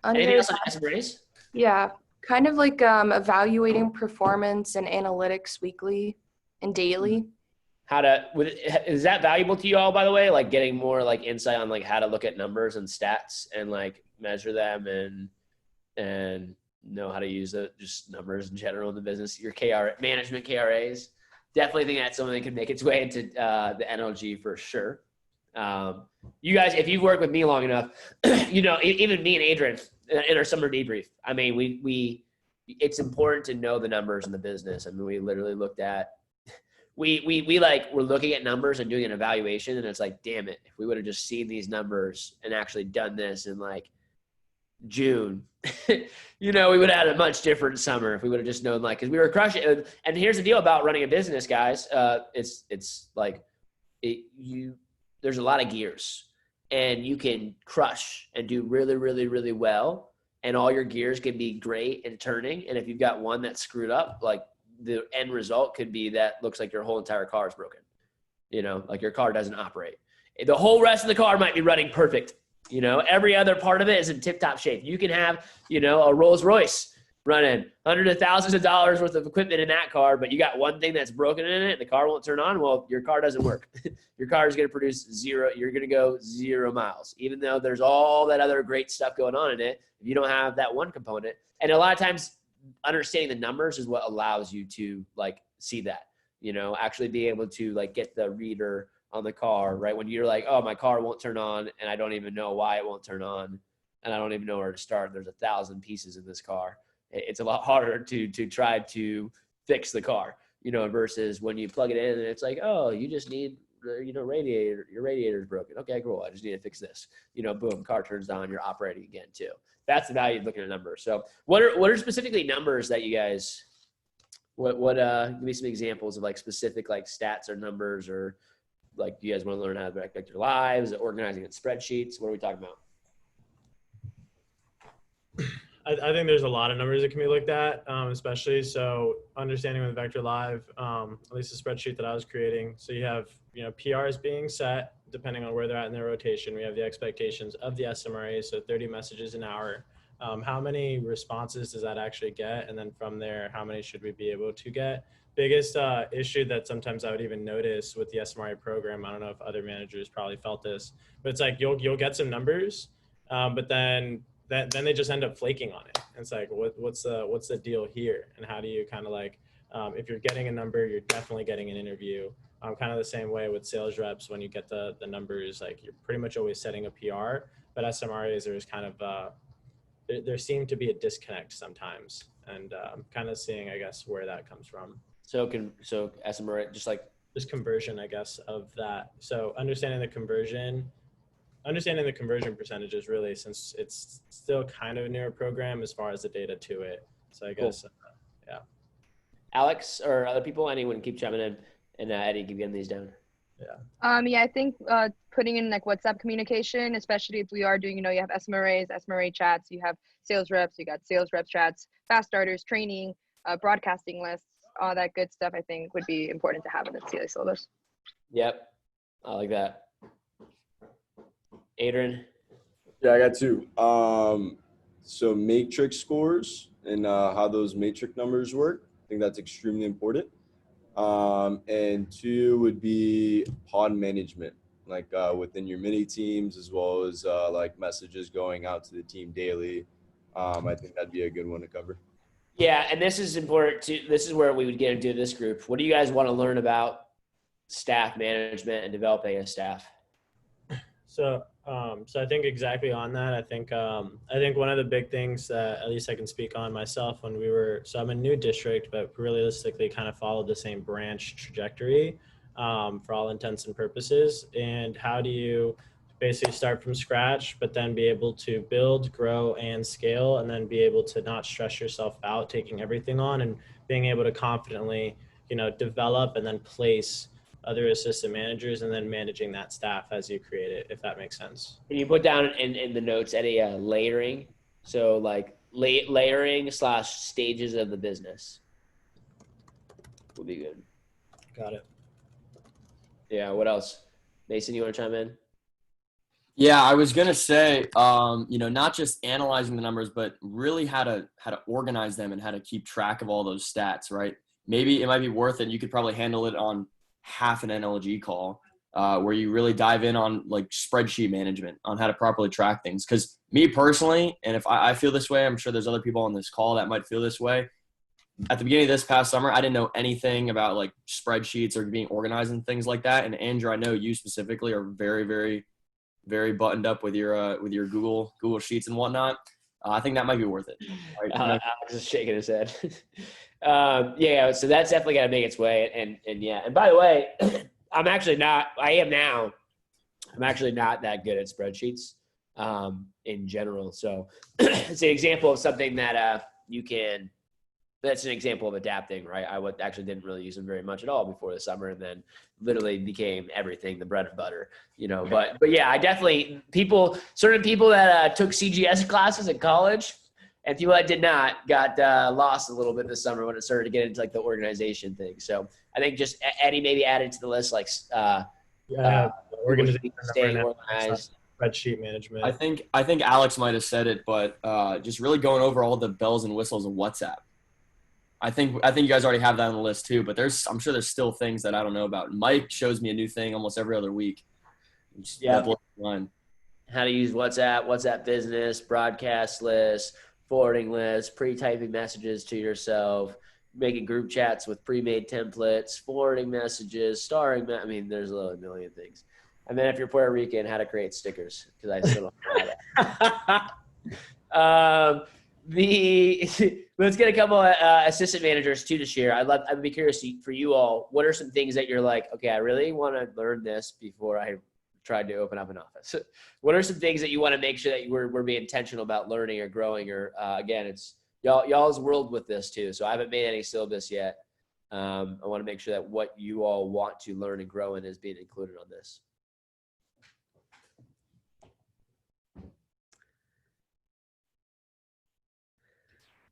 Anything else on SMRAs? Yeah, kind of like evaluating performance and analytics weekly. and daily. Is that valuable to you all, by the way? Like getting more like insight on like how to look at numbers and stats and like measure them and know how to use just numbers in general in the business. Your management KRAs. Definitely think that's something that could make its way into the NLG for sure. You guys, if you've worked with me long enough, even me and Adrian in our summer debrief, I mean, it's important to know the numbers in the business. I mean, we literally looked at, we're looking at numbers and doing an evaluation, and it's like, damn it, if we would have just seen these numbers and actually done this in like June, we would have had a much different summer if we would have just known, like, because we were crushing it. And here's the deal about running a business, guys. It's like there's a lot of gears, and you can crush and do really, really, really well, and all your gears can be great and turning. And if you've got one that's screwed up, like the end result could be that looks like your whole entire car is broken. Like your car doesn't operate. The whole rest of the car might be running perfect. Every other part of it is in tip-top shape. You can have, a Rolls Royce running hundreds of thousands of dollars worth of equipment in that car, but you got one thing that's broken in it and the car won't turn on. Well, your car doesn't work. Your car is going to produce zero. You're going to go 0 miles, even though there's all that other great stuff going on in it. If you don't have that one component, and a lot of times understanding the numbers is what allows you to like see that, actually be able to like get the reader on the car, right? When you're like, oh, my car won't turn on and I don't even know why it won't turn on and I don't even know where to start. There's 1,000 pieces in this car. It's a lot harder to try to fix the car, versus when you plug it in and it's like, oh, you just need, radiator, your radiator's broken. Okay, cool. I just need to fix this. Boom, car turns on, you're operating again too. That's the value of looking at numbers. So what are specifically numbers that you guys, give me some examples of like specific like stats or numbers, or like, do you guys want to learn how to affect your lives, organizing in spreadsheets? What are we talking about? I think there's a lot of numbers that can be looked at, especially so understanding with Vector Live, at least the spreadsheet that I was creating. So you have, PRs being set depending on where they're at in their rotation. We have the expectations of the SMRA, so 30 messages an hour. How many responses does that actually get? And then from there, how many should we be able to get? Biggest issue that sometimes I would even notice with the SMRA program, I don't know if other managers probably felt this, but it's like you'll get some numbers, but then they just end up flaking on it. And it's like, what's the deal here? And how do you kind of like, if you're getting a number, you're definitely getting an interview. Kind of the same way with sales reps, when you get the numbers, like you're pretty much always setting a PR, but SMRAs, there's kind of, there seemed to be a disconnect sometimes. And kind of seeing, I guess, where that comes from. So SMRA, just conversion, I guess, of that. So understanding the conversion percentages really, since it's still kind of a newer program as far as the data to it. So I guess, cool. Yeah. Alex or other people, anyone keep chiming in, and Eddie, keep getting these down. Yeah. Yeah, I think putting in like WhatsApp communication, especially if we are doing, you have SMRAs, SMRA chats, you have sales reps, you got sales reps chats, fast starters, training, broadcasting lists, all that good stuff, I think would be important to have in the TLA syllabus. Yep. I like that. Adrian? Yeah, I got two. So matrix scores and how those matrix numbers work. I think that's extremely important. And two would be pod management, like within your mini teams, as well as like messages going out to the team daily. I think that'd be a good one to cover. Yeah, and this is important too. This is where we would get into this group. What do you guys want to learn about staff management and developing a staff? So I think exactly on that, I think one of the big things that at least I can speak on myself so I'm a new district, but realistically kind of followed the same branch trajectory for all intents and purposes. And how do you basically start from scratch, but then be able to build, grow, and scale, and then be able to not stress yourself out taking everything on, and being able to confidently, develop and then place other assistant managers, and then managing that staff as you create it, if that makes sense. Can you put down in the notes, Eddie, layering? So like layering / stages of the business would be good. Got it. Yeah, what else? Mason, you want to chime in? Yeah, I was gonna say, not just analyzing the numbers, but really how to organize them and how to keep track of all those stats, right? maybe it might be worth it. You could probably handle it on half an NLG call, where you really dive in on like spreadsheet management, on how to properly track things. Because me personally, and if I feel this way, I'm sure there's other people on this call that might feel this way. At the beginning of this past summer, I didn't know anything about like spreadsheets or being organized and things like that. And Andrew, I know you specifically are very, very, very buttoned up with your Google Sheets and whatnot. I think that might be worth it. Right? Alex is shaking his head. Yeah, so that's definitely got to make its way. And yeah, and by the way, I'm actually not that good at spreadsheets in general. So it's an example of something that that's an example of adapting, right? I actually didn't really use them very much at all before the summer, and then literally became everything, the bread and butter, but yeah, I definitely certain people that took CGS classes in college and people that did not got lost a little bit this summer when it started to get into like the organization thing. So I think just Eddie maybe added to the list, like organization, staying organized, spreadsheet management. I think Alex might have said it, but just really going over all the bells and whistles of WhatsApp. I think you guys already have that on the list too, but I'm sure there's still things that I don't know about. Mike shows me a new thing almost every other week. Yeah. That blows my mind. How to use WhatsApp business, broadcast lists, forwarding lists, pre-typing messages to yourself, making group chats with pre-made templates, forwarding messages, starring. I mean, there's a million things. And then if you're Puerto Rican, how to create stickers, because I still don't know that. Let's get a couple of assistant managers too to share. I'd be curious for you all. What are some things that you're like, okay, I really want to learn this before I tried to open up an office? What are some things that you want to make sure that we're being intentional about learning or growing? Or again, it's y'all's world with this too. So I haven't made any syllabus yet. I want to make sure that what you all want to learn and grow in is being included on this.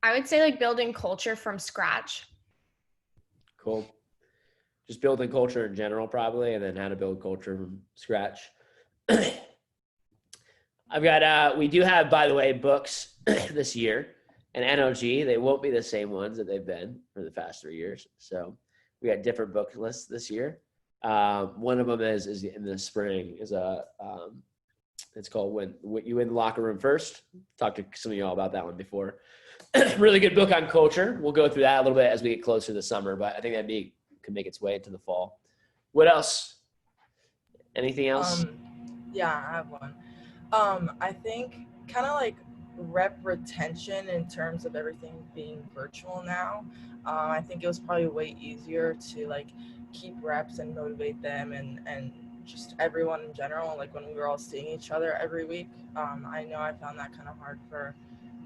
I would say like building culture from scratch. Cool. Just building culture in general, probably, and then how to build culture from scratch. I've got, we do have, by the way, books this year, and NLG. They won't be the same ones that they've been for the past 3 years. So we got different book lists this year. One of them is in the spring is it's called When You Win the Locker Room First. Talked to some of y'all about that one before. Really good book on culture. We'll go through that a little bit as we get closer to the summer, but I think that could make its way into the fall. What else? Anything else? Yeah, I have one. I think kind of like rep retention in terms of everything being virtual now. I think it was probably way easier to like keep reps and motivate them and just everyone in general, like when we were all seeing each other every week. I know I found that kind of hard for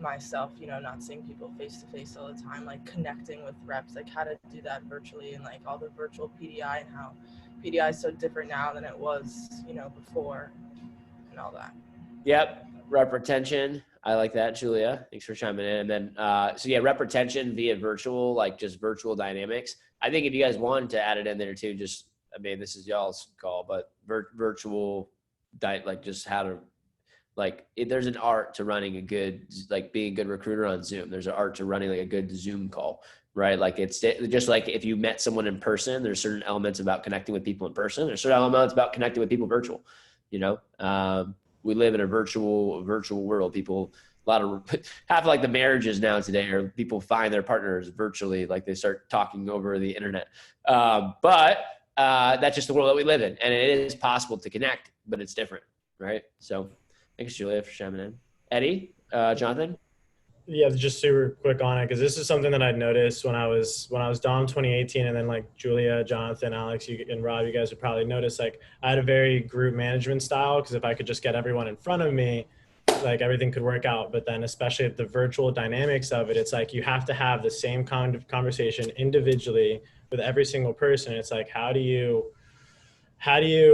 myself, not seeing people face to face all the time, like connecting with reps, like how to do that virtually, and like all the virtual PDI and how PDI is so different now than it was, before and all that. Yep. Rep retention. I like that, Julia. Thanks for chiming in. And then, so yeah, rep retention via virtual, like just virtual dynamics. I think if you guys want to add it in there too, this is y'all's call, but virtual, like just how to, there's an art to running a good, like being a good recruiter on Zoom. There's an art to running like a good Zoom call, right? Like it's just like if you met someone in person, there's certain elements about connecting with people in person. There's certain elements about connecting with people virtual, we live in a virtual world. People, half like the marriages now today are people find their partners virtually, like they start talking over the internet. But that's just the world that we live in, and it is possible to connect, but it's different, right? So thanks, Julia, for chiming in. Eddie, Jonathan? Yeah, just super quick on it, because this is something that I'd noticed when I was Dom 2018, and then like Julia, Jonathan, Alex, and Rob, you guys would probably notice like I had a very group management style, because if I could just get everyone in front of me, like everything could work out. But then especially at the virtual dynamics of it, it's like you have to have the same kind of conversation individually with every single person. It's like how do you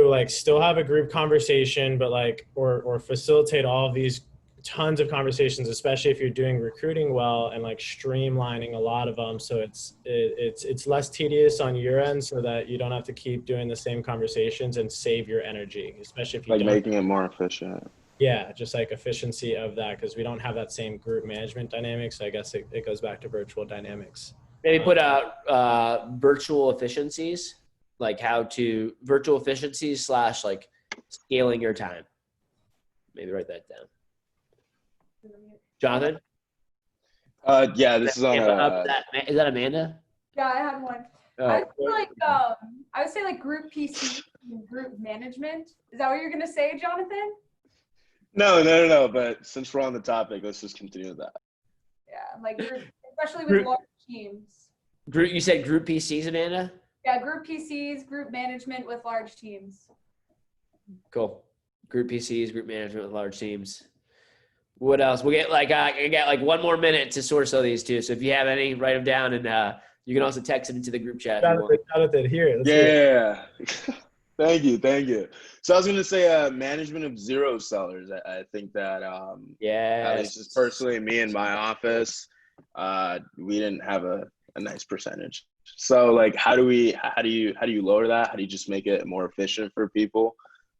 like still have a group conversation, but like or facilitate all of these tons of conversations, especially if you're doing recruiting well, and like streamlining a lot of them so it's less tedious on your end, so that you don't have to keep doing the same conversations and save your energy, especially if you like making it more efficient. Yeah, just like efficiency of that, because we don't have that same group management dynamic. So I guess it goes back to virtual dynamics. Maybe put out virtual efficiencies, like virtual efficiencies / like scaling your time. Maybe write that down. Jonathan? Yeah, this is on Is that Amanda? Yeah, I had one. I would say like group PC and group management. Is that what you're gonna say, Jonathan? No. But since we're on the topic, let's just continue with that. Yeah, like group, especially with large teams. You said group PCs, Amanda? Yeah, group PCs, group management with large teams. Cool. Group PCs, group management with large teams. What else? We'll get I got like 1 more minute to source all these two. So if you have any, write them down, and you can also text them into the group chat. Jonathan, here. Yeah. Thank you. So I was going to say management of zero sellers. I think that, at least just personally, me and my office, we didn't have a nice percentage. So like, how do you lower that? How do you just make it more efficient for people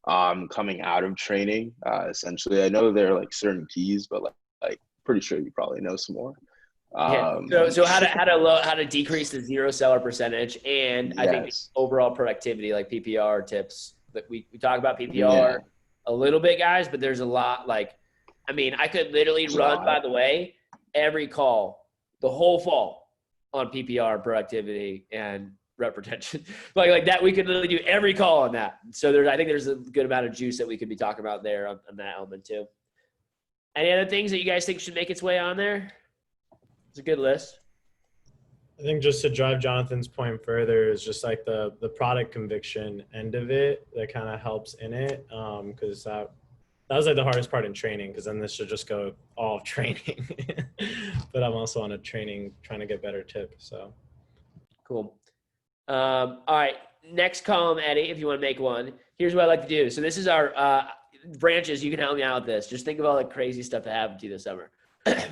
coming out of training? Essentially, I know there are like certain keys, but like pretty sure you probably know some more. So how to decrease the zero seller percentage, and I think overall productivity, like PPR tips. That we talk about PPR a little bit, guys, but there's a lot. Like, I mean, I could literally run, by the way, every call the whole fall on PPR productivity and rep retention. like that, we could literally do every call on that. So I think there's a good amount of juice that we could be talking about there on that element too. Any other things that you guys think should make its way on there? It's a good list. I think just to drive Jonathan's point further is just like the product conviction end of it that kind of helps in it. Because that was like the hardest part in training, because then this should just go all training. But I'm also on a training trying to get better tip. So cool. All right. Next column, Eddie, if you want to make one. Here's what I like to do. So this is our branches. You can help me out with this. Just think of all the crazy stuff that happened to you this summer.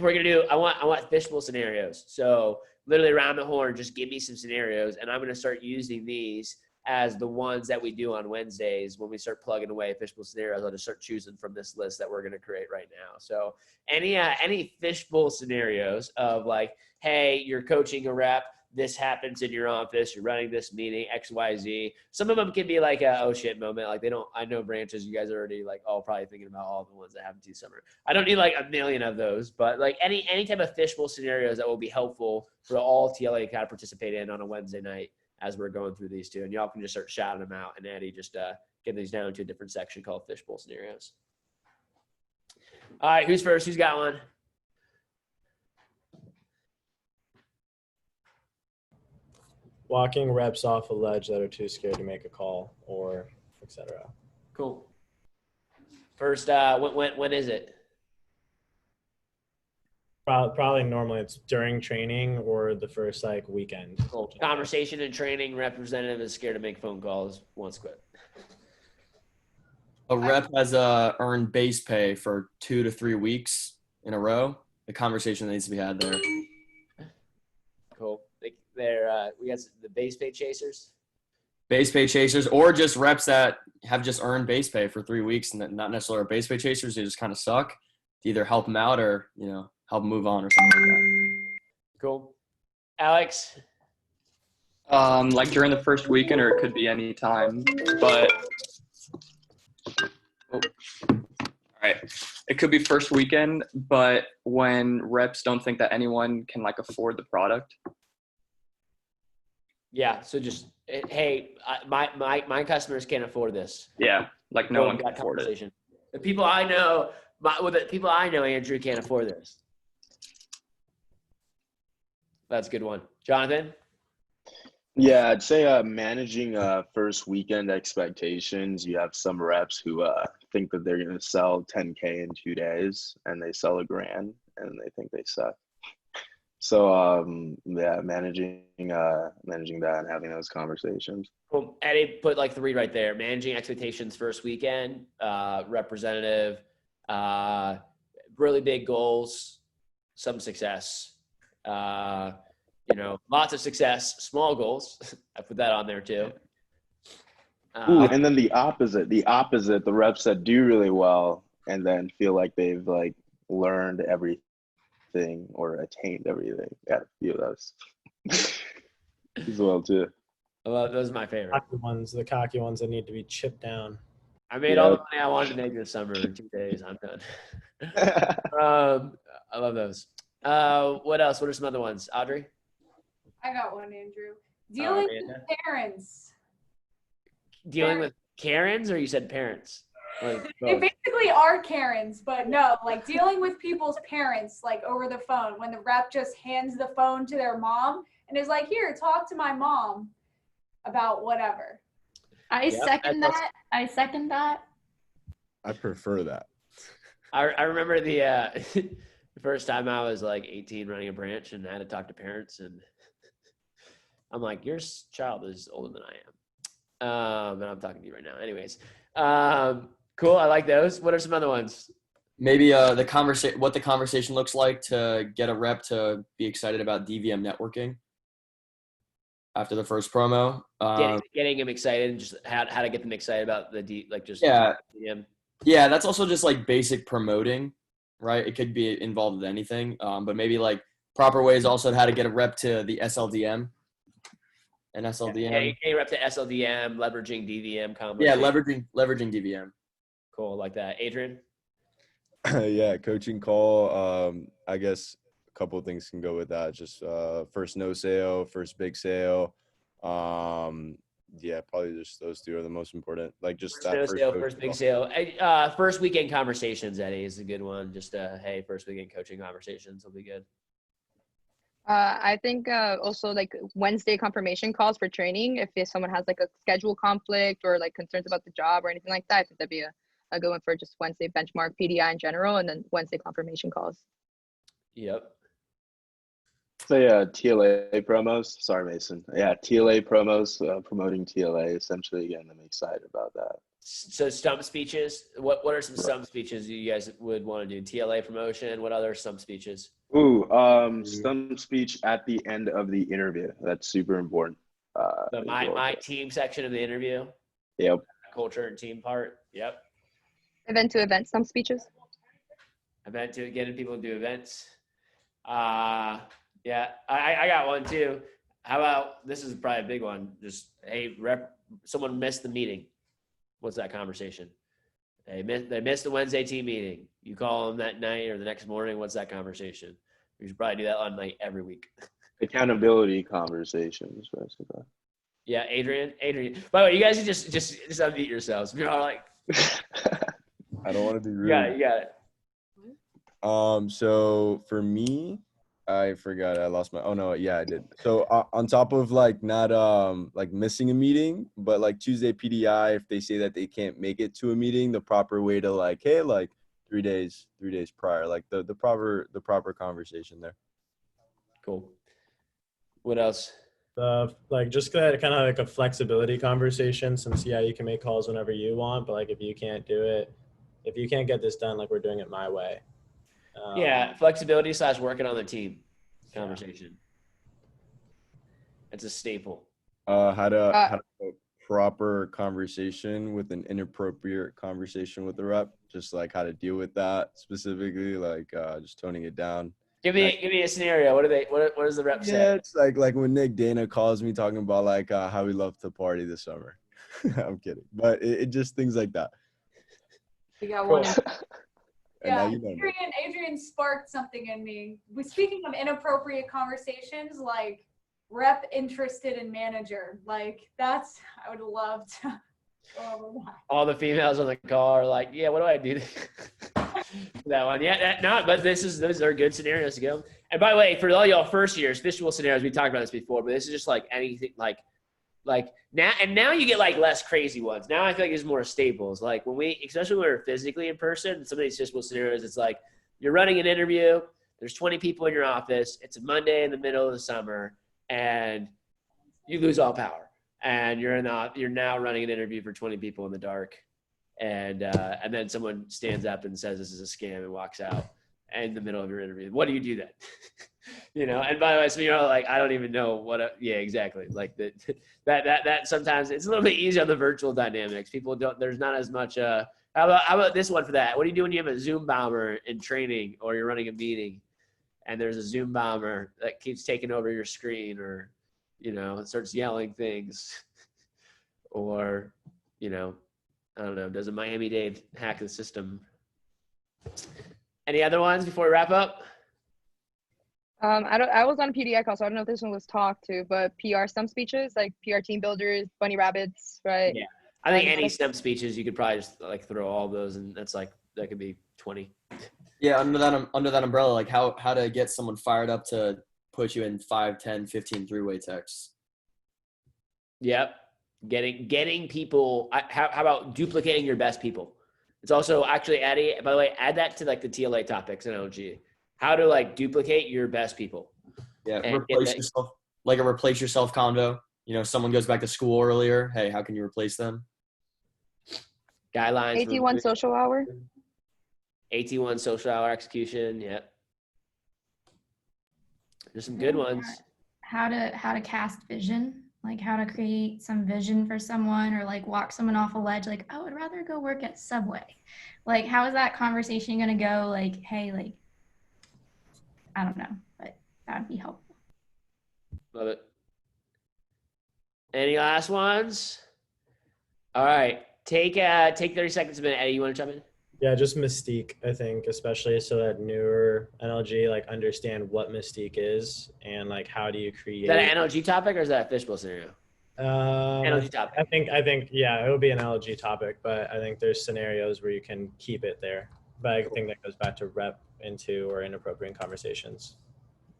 We're gonna do. I want fishbowl scenarios. So literally around the horn, just give me some scenarios, and I'm gonna start using these as the ones that we do on Wednesdays when we start plugging away fishbowl scenarios. I'll just start choosing from this list that we're gonna create right now. So any fishbowl scenarios of like, hey, you're coaching a rep. This happens in your office, you're running this meeting, X, Y, Z. Some of them can be like a oh shit moment. Like I know branches, you guys are already like all probably thinking about all the ones that happened to you summer. I don't need like a million of those, but like any type of fishbowl scenarios that will be helpful for all TLA to kind of participate in on a Wednesday night as we're going through these two. And y'all can just start shouting them out, and Eddie just get these down to a different section called fishbowl scenarios. All right, who's first? Who's got one? walking reps off a ledge that are too scared to make a call, or etc. Cool. First, when is it? Probably normally it's during training or the first like weekend. Cool. Conversation in training, representative is scared to make phone calls, wants quit. A rep has earned base pay for 2 to 3 weeks in a row. The conversation that needs to be had there. Cool. We got the base pay chasers. Base pay chasers, or just reps that have just earned base pay for 3 weeks and not necessarily base pay chasers. They just kind of suck. To either help them out or help them move on or something like that. Cool. Alex? Like during the first weekend, or it could be any time, but all right, it could be first weekend, but when reps don't think that anyone can like afford the product. Yeah, so just hey, my customers can't afford this. Yeah, like no one can afford it. The people I know, the people I know, Andrew, can't afford this. That's a good one. Jonathan? Yeah, I'd say managing first weekend expectations. You have some reps who think that they're going to sell 10K in 2 days, and they sell $1,000, and they think they suck. So yeah, managing that and having those conversations. Well, Eddie put like 3 right there. Managing expectations first weekend, representative, really big goals, some success. Lots of success, small goals. I put that on there too. And then the opposite, the reps that do really well and then feel like they've like learned everything or attained everything. Yeah, a few of those. As well too. Well, those are my favorite. The cocky ones that need to be chipped down. I made all the money I wanted to make this summer in 2 days. I'm done. I love those. What else? What are some other ones? Audrey? I got one, Andrew. Dealing with Amanda? parents. Dealing with Karens, or you said parents? Like They both? basically are Karens, but no, like dealing with people's parents, like over the phone, when the rep just hands the phone to their mom and is like, here, talk to my mom about whatever. I second that. I second that. I prefer that. I remember the the first time I was like 18 running a branch and I had to talk to parents, and I'm like, your child is older than I am. And I'm talking to you right now. Anyways, cool. I like those. What are some other ones? Maybe what the conversation looks like to get a rep to be excited about DVM networking after the first promo. Getting them excited, and just how to get them excited about the DVM. Yeah, that's also just like basic promoting, right? It could be involved with anything, but maybe like proper ways also how to get a rep to the SLDM. And SLDM. Yeah, getting a rep to SLDM, leveraging DVM combos. Yeah, leveraging DVM. Cool, like that. Adrian? Yeah, coaching call. I guess a couple of things can go with that. Just first no sale, first big sale. Yeah, probably just those two are the most important. Like just First that no first sale, coaching first big call. sale. First weekend conversations, Eddie, is a good one. Just hey, first weekend coaching conversations will be good. I think also like Wednesday confirmation calls for training. If someone has like a schedule conflict or like concerns about the job or anything like that, I think that'd be a good one for just Wednesday benchmark PDI in general, and then Wednesday confirmation calls. Yep. So yeah, TLA promos. Sorry, Mason. Yeah, TLA promos, promoting TLA. Essentially, again, I'm excited about that. So stump speeches. What are some stump speeches you guys would want to do? TLA promotion. What other stump speeches? Ooh, stump speech at the end of the interview. That's super important. My team section of the interview. Yep. Culture and team part. Yep. Event to event stump speeches. Event to getting people to do events. Yeah, I got one too. How about, this is probably a big one. Just, hey, someone missed the meeting. What's that conversation? They missed the Wednesday team meeting. You call them that night or the next morning. What's that conversation? We should probably do that on like every week. Accountability conversations, basically. Yeah, Adrian. By the way, you guys just unmute yourselves. You're all like, I don't want to be rude. You got it. So for me, I forgot. I lost my. Oh no, yeah, I did. So on top of like not like missing a meeting, but like Tuesday PDI, if they say that they can't make it to a meeting, the proper way to like, hey, like 3 days prior, like the proper conversation there. Cool. What else? Like just that kind of like a flexibility conversation, since you can make calls whenever you want, but like if you can't get this done, like we're doing it my way. Yeah, flexibility / working on the team conversation. It's a staple. How to have a proper conversation with an inappropriate conversation with the rep, just like how to deal with that specifically, like just toning it down. Give me a scenario. What does the rep say? Yeah, it's like when Nick Dana calls me talking about like how we love to party this summer. I'm kidding, but it just things like that. We got one. Yeah, Adrian sparked something in me. Speaking of inappropriate conversations, like rep interested in manager, like I would love to go over that. All the females on the call are like, yeah, what do I do? That one. Yeah, but those are good scenarios to go. And by the way, for all y'all first years, visual scenarios, we talked about this before, but this is just like anything like now you get like less crazy ones. Now I feel like there's more staples. Like especially when we're physically in person, some of these visual scenarios, it's like you're running an interview, there's 20 people in your office, it's a Monday in the middle of the summer, and you lose all power. And you're now running an interview for 20 people in the dark. And then someone stands up and says this is a scam and walks out in the middle of your interview. What do you do then? And by the way, so you're like, I don't even know yeah, exactly. Like that sometimes it's a little bit easier on the virtual dynamics. People there's not as much, how about this one for that? What do you do when you have a Zoom bomber in training or you're running a meeting and there's a Zoom bomber that keeps taking over your screen, or, starts yelling things, or, I don't know, does a Miami-Dade hack the system? Any other ones before we wrap up? I was on PDI call, so I don't know if this one was talked to, but PR stump speeches, like PR team builders, bunny rabbits, right? Yeah. I think any stump speeches, you could probably just like throw all those, and that could be 20. Yeah, under that umbrella, like how to get someone fired up to put you in 5, 10, 15 three-way texts. Yep. Getting people. How about duplicating your best people? It's also actually by the way, add that to like the TLA topics in NLG. How to like duplicate your best people. Yeah, replace yourself, like a replace yourself convo. Someone goes back to school earlier. Hey, how can you replace them? Guidelines. AT1 social hour. AT1 social hour execution. Yep. There's some good ones. How to cast vision, like how to create some vision for someone, or like walk someone off a ledge, like, oh, I'd rather go work at Subway. Like, how is that conversation going to go? Like, hey, like, I don't know, but that would be helpful. Love it. Any last ones? All right. Take 30 seconds a minute. Eddie, you want to jump in? Yeah, just mystique, I think, especially so that newer NLG like understand what mystique is, and like how do you create. Is that an NLG topic, or is that a fishbowl scenario? NLG topic. I think yeah, it would be an NLG topic, but I think there's scenarios where you can keep it there. But I think that goes back to rep into or inappropriate conversations.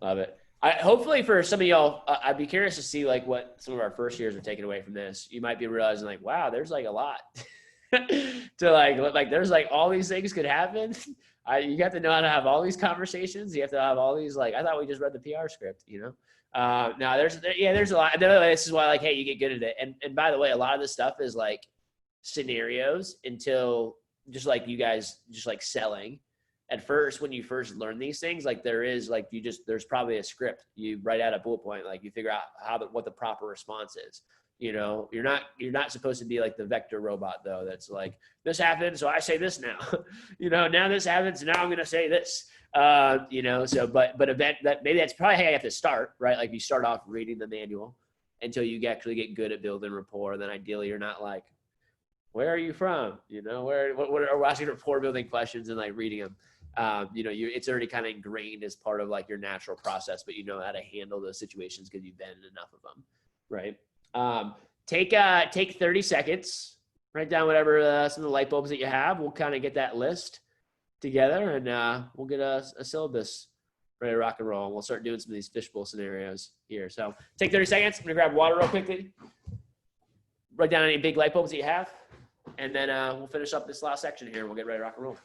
Love it. Hopefully for some of y'all, I'd be curious to see like what some of our first years are taking away from this. You might be realizing like, wow, there's like a lot to like there's like all these things could happen. You have to know how to have all these conversations. You have to have all these, like, I thought we just read the PR script, now there's a lot. And this is why, like, hey, you get good at it. And by the way, a lot of this stuff is like scenarios until just like you guys just like selling. At first, when you first learn these things, like there's probably a script. You write out a bullet point, like you figure out what the proper response is. You're not supposed to be like the vector robot though. That's like, this happened, so I say this now. Now this happens, now I'm gonna say this. So but event that maybe that's probably how you have to start, right? Like you start off reading the manual until you actually get good at building rapport. Then ideally you're not like, where are you from? What are asking rapport building questions and like reading them. It's already kind of ingrained as part of like your natural process, but you know how to handle those situations because you've been in enough of them, right? Take 30 seconds, write down whatever some of the light bulbs that you have. We'll kind of get that list together, and we'll get a syllabus ready to rock and roll. We'll start doing some of these fishbowl scenarios here. So take 30 seconds. I'm gonna grab water real quickly. Write down any big light bulbs that you have, and then we'll finish up this last section here. And we'll get ready to rock and roll.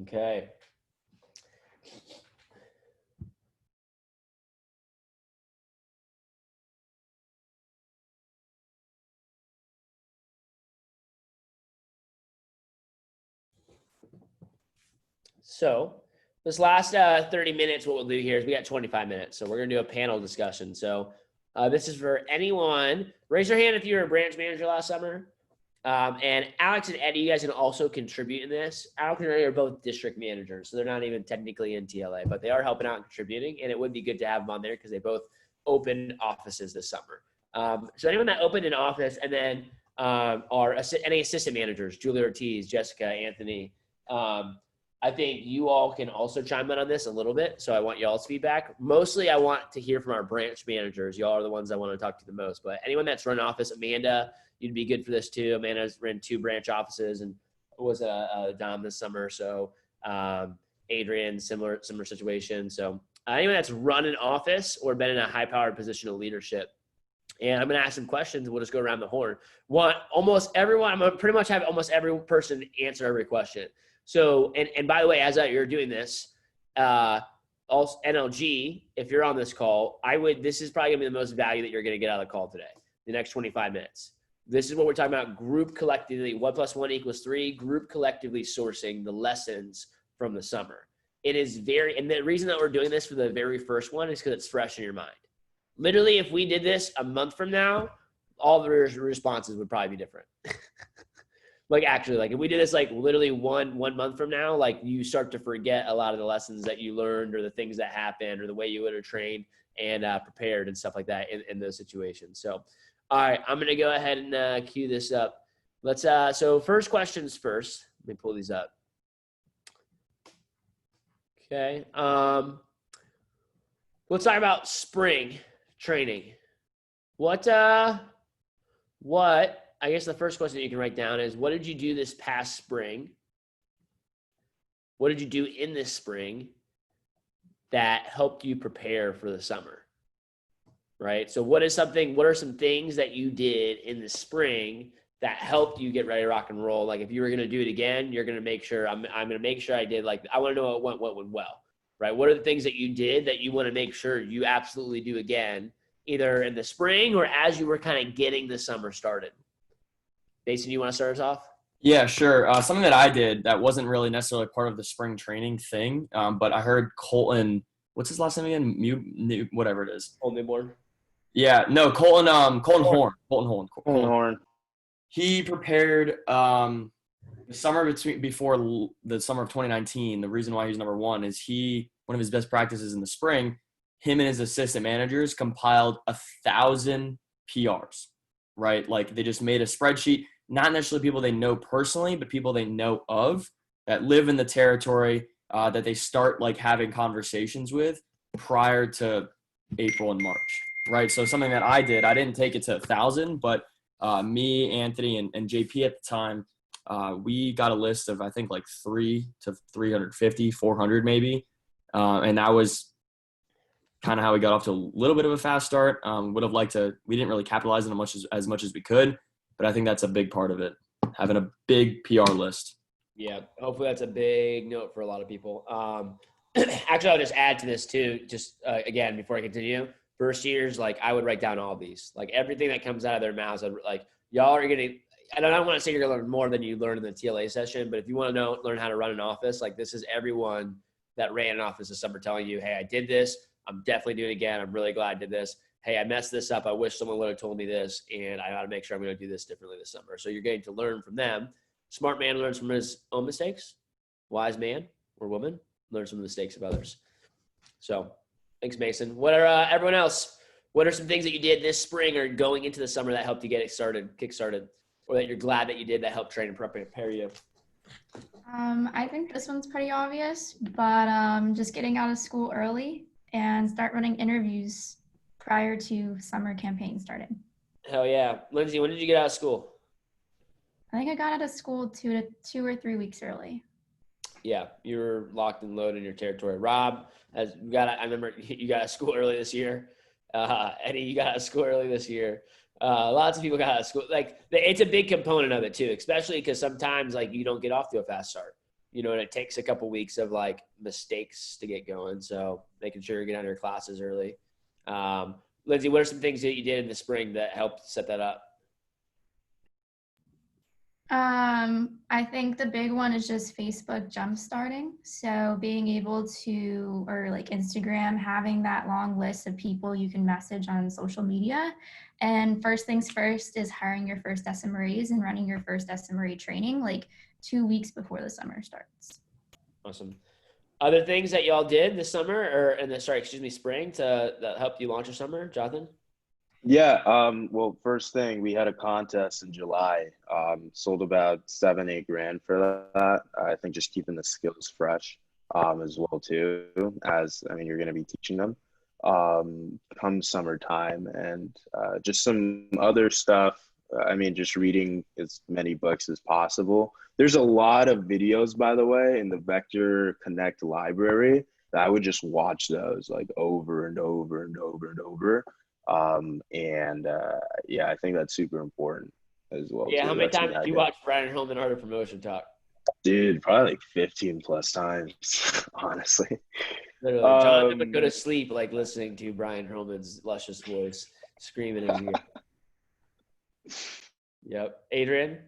Okay. So this last 30 minutes, what we'll do here is we got 25 minutes. So we're going to do a panel discussion. So this is for anyone. Raise your hand if you were a branch manager last summer. And Alex and Eddie, you guys can also contribute in this. Alex and Eddie are both district managers, so they're not even technically in TLA, but they are helping out and contributing. And it would be good to have them on there because they both opened offices this summer. So anyone that opened an office, and then any assistant managers, Julie Ortiz, Jessica, Anthony, I think you all can also chime in on this a little bit. So I want y'all's feedback. Mostly I want to hear from our branch managers. Y'all are the ones I want to talk to the most, but anyone that's run office, Amanda, you'd be good for this too. Amanda's ran 2 branch offices and was a Dom this summer. So Adrian, similar situation. So anyone that's run an office or been in a high powered position of leadership. And I'm going to ask some questions. We'll just go around the horn. Almost everyone, I'm going to pretty much have almost every person answer every question. So, and by the way, as you're doing this, also NLG, if you're on this call, this is probably gonna be the most value that you're going to get out of the call today, the next 25 minutes. This is what we're talking about, group collectively, 1 + 1 = 3, group collectively sourcing the lessons from the summer. It is and the reason that we're doing this for the very first one is because it's fresh in your mind. Literally, if we did this a month from now, all the responses would probably be different. Like actually, like if we did this like literally one month from now, like you start to forget a lot of the lessons that you learned or the things that happened or the way you would have trained and prepared and stuff like that in those situations. So, all right, I'm going to go ahead and cue this up. Let's, so first questions first. Let me pull these up. Okay. Let's talk about spring training. What, I guess the first question that you can write down is, what did you do this past spring? What did you do in this spring that helped you prepare for the summer? Right? So what are some things that you did in the spring that helped you get ready to rock and roll? Like if you were going to do it again, you're going to make sure, I'm going to make sure I did, like, I want to know what went well, right? What are the things that you did that you want to make sure you absolutely do again, either in the spring or as you were kind of getting the summer started? Mason, you want to start us off? Yeah, sure. Something that I did that wasn't really necessarily part of the spring training thing, but I heard Colton, what's his last name again? Whatever it is. Colton Newborn? Yeah, no, Colton Horn. Colton Horn. He prepared the summer before the summer of 2019. The reason why he's number one is one of his best practices in the spring, him and his assistant managers compiled 1,000 PRs, right? Like they just made a spreadsheet, not necessarily people they know personally, but people they know of that live in the territory that they start like having conversations with prior to April and March, right? So something that I did, I didn't take it to 1,000, but me, Anthony, and JP at the time, we got a list of, I think, like 3 to 350, 400 maybe. And that was kind of how we got off to a little bit of a fast start. Would have liked to, we didn't really capitalize on as much as we could, but I think that's a big part of it, having a big PR list. Yeah, hopefully that's a big note for a lot of people. Actually, I'll just add to this too, just again, before I continue. First years, like I would write down all these, like everything that comes out of their mouths. Like y'all are going to, I don't want to say you're going to learn more than you learned in the TLA session, but if you want to learn how to run an office, like this is everyone that ran an office this summer telling you, hey, I did this. I'm definitely doing it again. I'm really glad I did this. Hey, I messed this up. I wish someone would have told me this, and I got to make sure I'm going to do this differently this summer. So you're getting to learn from them. Smart man learns from his own mistakes. Wise man or woman learns from the mistakes of others. So thanks, Mason. What are everyone else? What are some things that you did this spring or going into the summer that helped you get it started, kick-started, or that you're glad that you did that helped train and prepare you? I think this one's pretty obvious, but just getting out of school early and start running interviews prior to summer campaign starting. Hell yeah. Lindsay, when did you get out of school? I think I got out of school 2 or 3 weeks early. Yeah, you were locked and loaded in your territory. Rob, I remember you got out of school early this year. Eddie, you got out of school early this year. Lots of people got out of school. Like it's a big component of it too, especially because sometimes like you don't get off to a fast start, and it takes a couple weeks of like mistakes to get going. So making sure you get out of your classes early. Lindsay, what are some things that you did in the spring that helped set that up? I think the big one is just Facebook jump starting. So being able to, or like Instagram, having that long list of people you can message on social media. And first things first is hiring your first SMRAs and running your first SMRA training like 2 weeks before the summer starts. Awesome. Other things that y'all did this summer spring that helped you launch your summer, Jonathan? Yeah. Well, first thing, we had a contest in July. Sold about $7-8 grand for that. I think just keeping the skills fresh, as well too, as you're going to be teaching them, come summertime, and just some other stuff. Just reading as many books as possible. There's a lot of videos, by the way, in the Vector Connect library that I would just watch those like over and over and over and over. I think that's super important as well. Yeah, too. how many That's times did you watch Brian Hillman Art of Promotion talk? Dude, probably like 15 plus times, honestly. Literally, John never go to sleep like listening to Brian Hillman's luscious voice screaming in his ear. Yep. Adrian?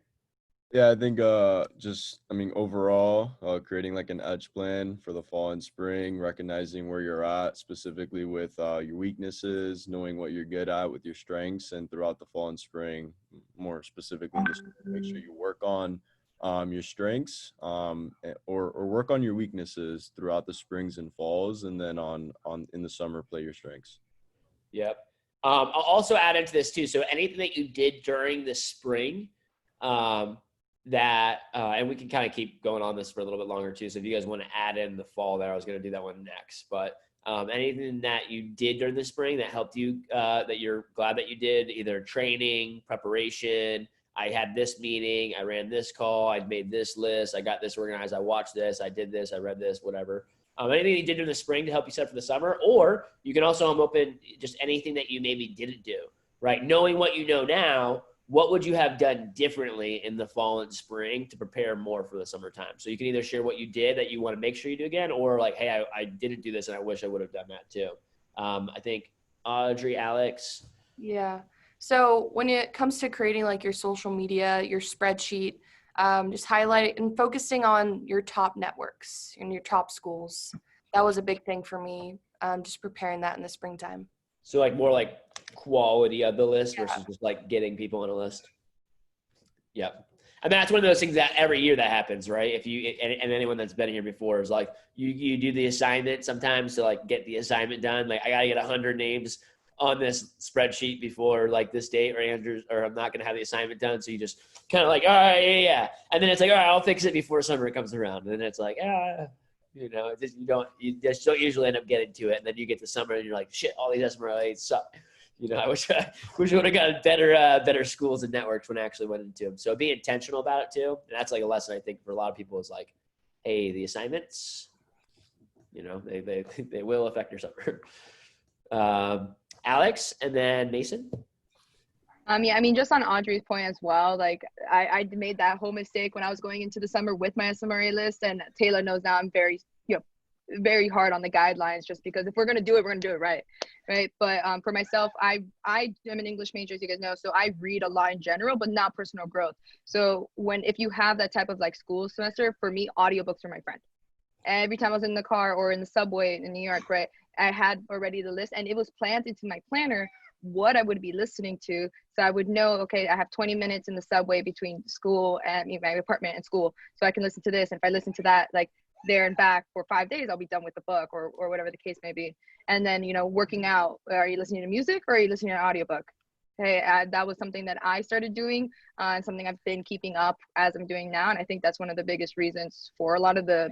Yeah, I think overall, creating like an edge plan for the fall and spring, recognizing where you're at specifically with your weaknesses, knowing what you're good at with your strengths, and throughout the fall and spring, more specifically in the spring, make sure you work on your strengths or work on your weaknesses throughout the springs and falls, and then on in the summer play your strengths. Yep. I'll also add into this too. So anything that you did during the spring, and we can kind of keep going on this for a little bit longer too. So if you guys want to add in the fall there, I was going to do that one next. But anything that you did during the spring that helped you, that you're glad that you did, either training, preparation, I had this meeting, I ran this call, I made this list, I got this organized, I watched this, I did this, I read this, whatever. Anything you did during the spring to help you set for the summer, or you can also, I'm open, just anything that you maybe didn't do, right? Knowing what you know now, what would you have done differently in the fall and spring to prepare more for the summertime? So you can either share what you did that you want to make sure you do again, or like, hey, I didn't do this and I wish I would have done that too. I think Audrey, Alex. Yeah. So when it comes to creating like your social media, your spreadsheet, just highlight and focusing on your top networks and your top schools. That was a big thing for me, just preparing that in the springtime. So like more like quality of the list versus just like getting people on a list. Yep. And that's one of those things that every year that happens, right? If you, and anyone that's been here before is like, you do the assignment sometimes to like get the assignment done. Like I got to get 100 names on this spreadsheet before like this date, or Andrews, or I'm not going to have the assignment done. So you just kind of like, all right, yeah. And then it's like, all right, I'll fix it before summer comes around. And then it's like, you just don't usually end up getting to it. And then you get to summer and you're like, shit, all these SMRAs suck. I wish I would have gotten better schools and networks when I actually went into them. So be intentional about it too. And that's like a lesson I think for a lot of people is like, hey, the assignments, they will affect your summer. Alex, and then Mason. Yeah, I mean, just on Audrey's point as well, like I made that whole mistake when I was going into the summer with my SMRA list, and Taylor knows now I'm very, very hard on the guidelines, just because if we're going to do it, we're going to do it right. But for myself, I am an English major, as you guys know, so I read a lot in general, but not personal growth. So if you have that type of like school semester, for me, audiobooks are my friend. Every time I was in the car or in the subway in New York, right, I had already the list, and it was planned into my planner what I would be listening to. So I would know, okay, I have 20 minutes in the subway between school and my apartment and school. So I can listen to this. And if I listen to that, like there and back for 5 days, I'll be done with the book or whatever the case may be. And then, working out, are you listening to music or are you listening to an audiobook? Okay, that was something that I started doing and something I've been keeping up as I'm doing now. And I think that's one of the biggest reasons for a lot of the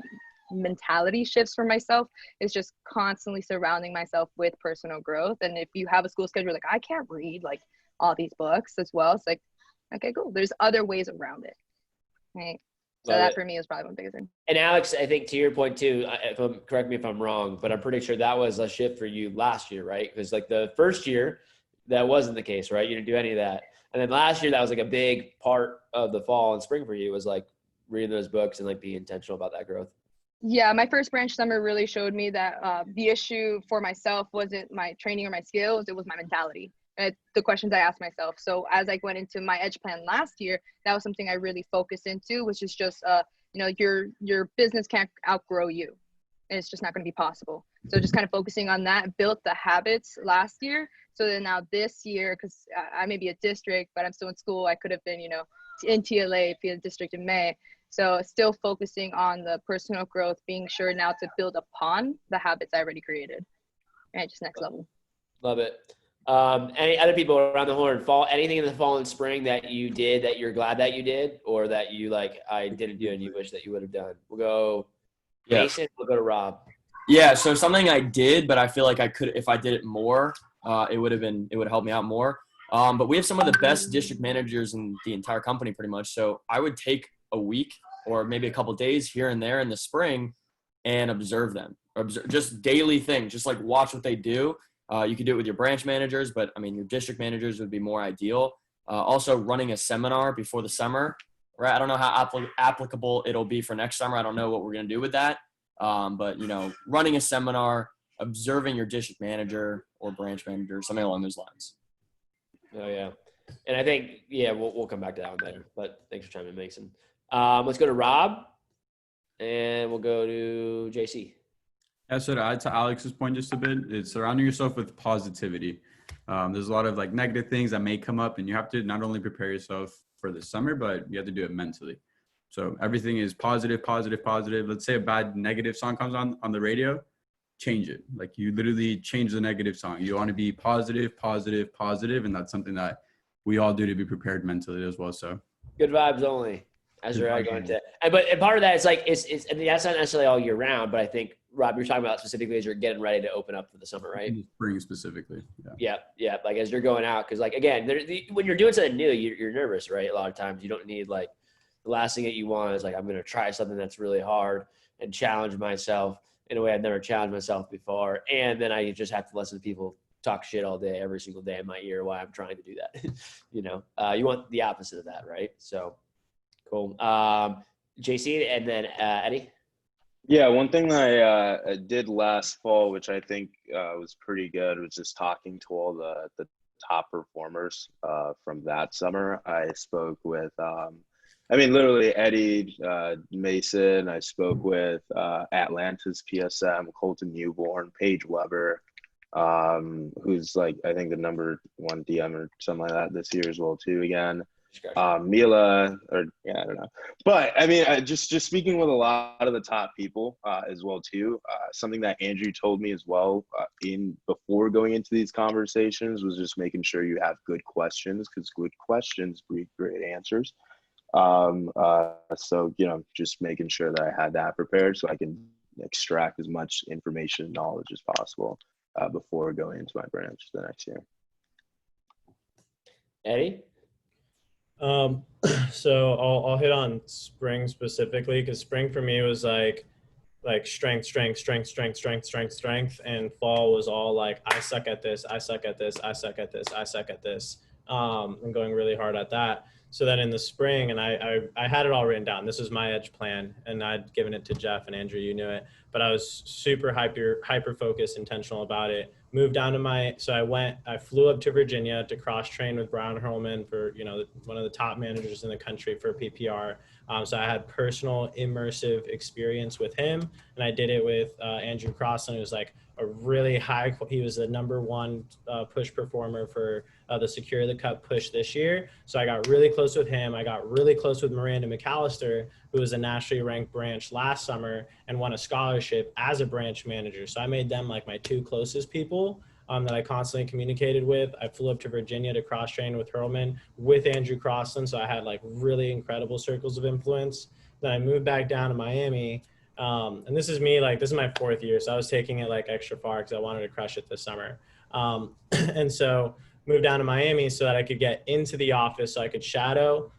mentality shifts for myself, is just constantly surrounding myself with personal growth. And if you have a school schedule, like I can't read like all these books as well, it's like, okay, cool, there's other ways around it, right? So Love that it. for me is probably one biggest thing. And Alex, I think to your point too, correct me if I'm wrong, but I'm pretty sure that was a shift for you last year, right? Because like the first year that wasn't the case, right? You didn't do any of that. And then last year that was like a big part of the fall and spring for you, was like reading those books and like being intentional about that growth. Yeah, my first branch summer really showed me that the issue for myself wasn't my training or my skills, it was my mentality. The questions I asked myself. So as I went into my edge plan last year, that was something I really focused into, which is just, your business can't outgrow you. And it's just not going to be possible. So just kind of focusing on that, built the habits last year. So then now this year, because I may be a district, but I'm still in school, I could have been, in TLA, be a district in May. So still focusing on the personal growth, being sure now to build upon the habits I already created. Right, just next level. Love it. Any other people around the horn? Anything in the fall and spring that you did that you're glad that you did, or that you like I didn't do and you wish that you would have done? We'll go Mason. We'll go to Rob. Yeah, so something I did, but I feel like I could, if I did it more, it would help me out more. But we have some of the best district managers in the entire company pretty much. So I would take a week or maybe a couple days here and there in the spring and observe them. Just daily things, just like watch what they do. You could do it with your branch managers, but I mean, your district managers would be more ideal. Also running a seminar before the summer, right? I don't know how applicable it'll be for next summer. I don't know what we're going to do with that. But running a seminar, observing your district manager or branch manager, something along those lines. Oh yeah. And I think, yeah, we'll come back to that one later. But thanks for chiming in, Mason. Let's go to Rob, and we'll go to JC. Yeah, so to add to Alex's point just a bit, it's surrounding yourself with positivity. There's a lot of like negative things that may come up, and you have to not only prepare yourself for the summer, but you have to do it mentally. So everything is positive, positive, positive. Let's say a bad negative song comes on the radio, change it. Like you literally change the negative song. You want to be positive, positive, positive, and that's something that we all do to be prepared mentally as well. So good vibes only, as you're going to. And part of that is like it's I mean, that's not necessarily all year round, but I think Rob, you're talking about specifically as you're getting ready to open up for the summer, right? Spring specifically. Yeah. Like as you're going out, because like again, when you're doing something new, you're nervous, right? A lot of times you don't need like the last thing that you want is like I'm going to try something that's really hard and challenge myself in a way I've never challenged myself before, and then I just have to listen to people talk shit all day, every single day in my ear while I'm trying to do that. You want the opposite of that, right? So cool. JC and then Eddie. Yeah, one thing that I did last fall, which I think was pretty good, was just talking to all the top performers from that summer. I spoke with, literally Eddie, Mason. I spoke with Atlanta's PSM, Colton Newborn, Paige Weber, who's like, I think the number 1 DM or something like that this year as well too again. Mila, or yeah, I don't know. But I mean, just speaking with a lot of the top people as well too. Something that Andrew told me as well before going into these conversations was just making sure you have good questions, because good questions breed great answers. So just making sure that I had that prepared so I can extract as much information and knowledge as possible before going into my branch the next year. Eddie? So I'll hit on spring specifically, because spring for me was like strength, and fall was all like I suck at this, and going really hard at that. So then in the spring, and I had it all written down. This was my edge plan, and I'd given it to Jeff and Andrew, you knew it, but I was super hyper focused, intentional about it. Moved down to I flew up to Virginia to cross train with Brian Hurlman for, one of the top managers in the country for PPR. So I had personal immersive experience with him, and I did it with Andrew Crossland, who's like a really he was the #1 push performer for the Secure the Cup push this year. So I got really close with him. I got really close with Miranda McAllister, who was a nationally ranked branch last summer and won a scholarship as a branch manager. So I made them like my 2 closest people that I constantly communicated with. I flew up to Virginia to cross train with Hurlman with Andrew Crossland. So I had like really incredible circles of influence. Then I moved back down to Miami. And this is me, like, this is my 4th year. So I was taking it like extra far because I wanted to crush it this summer. And so moved down to Miami so that I could get into the office so I could shadow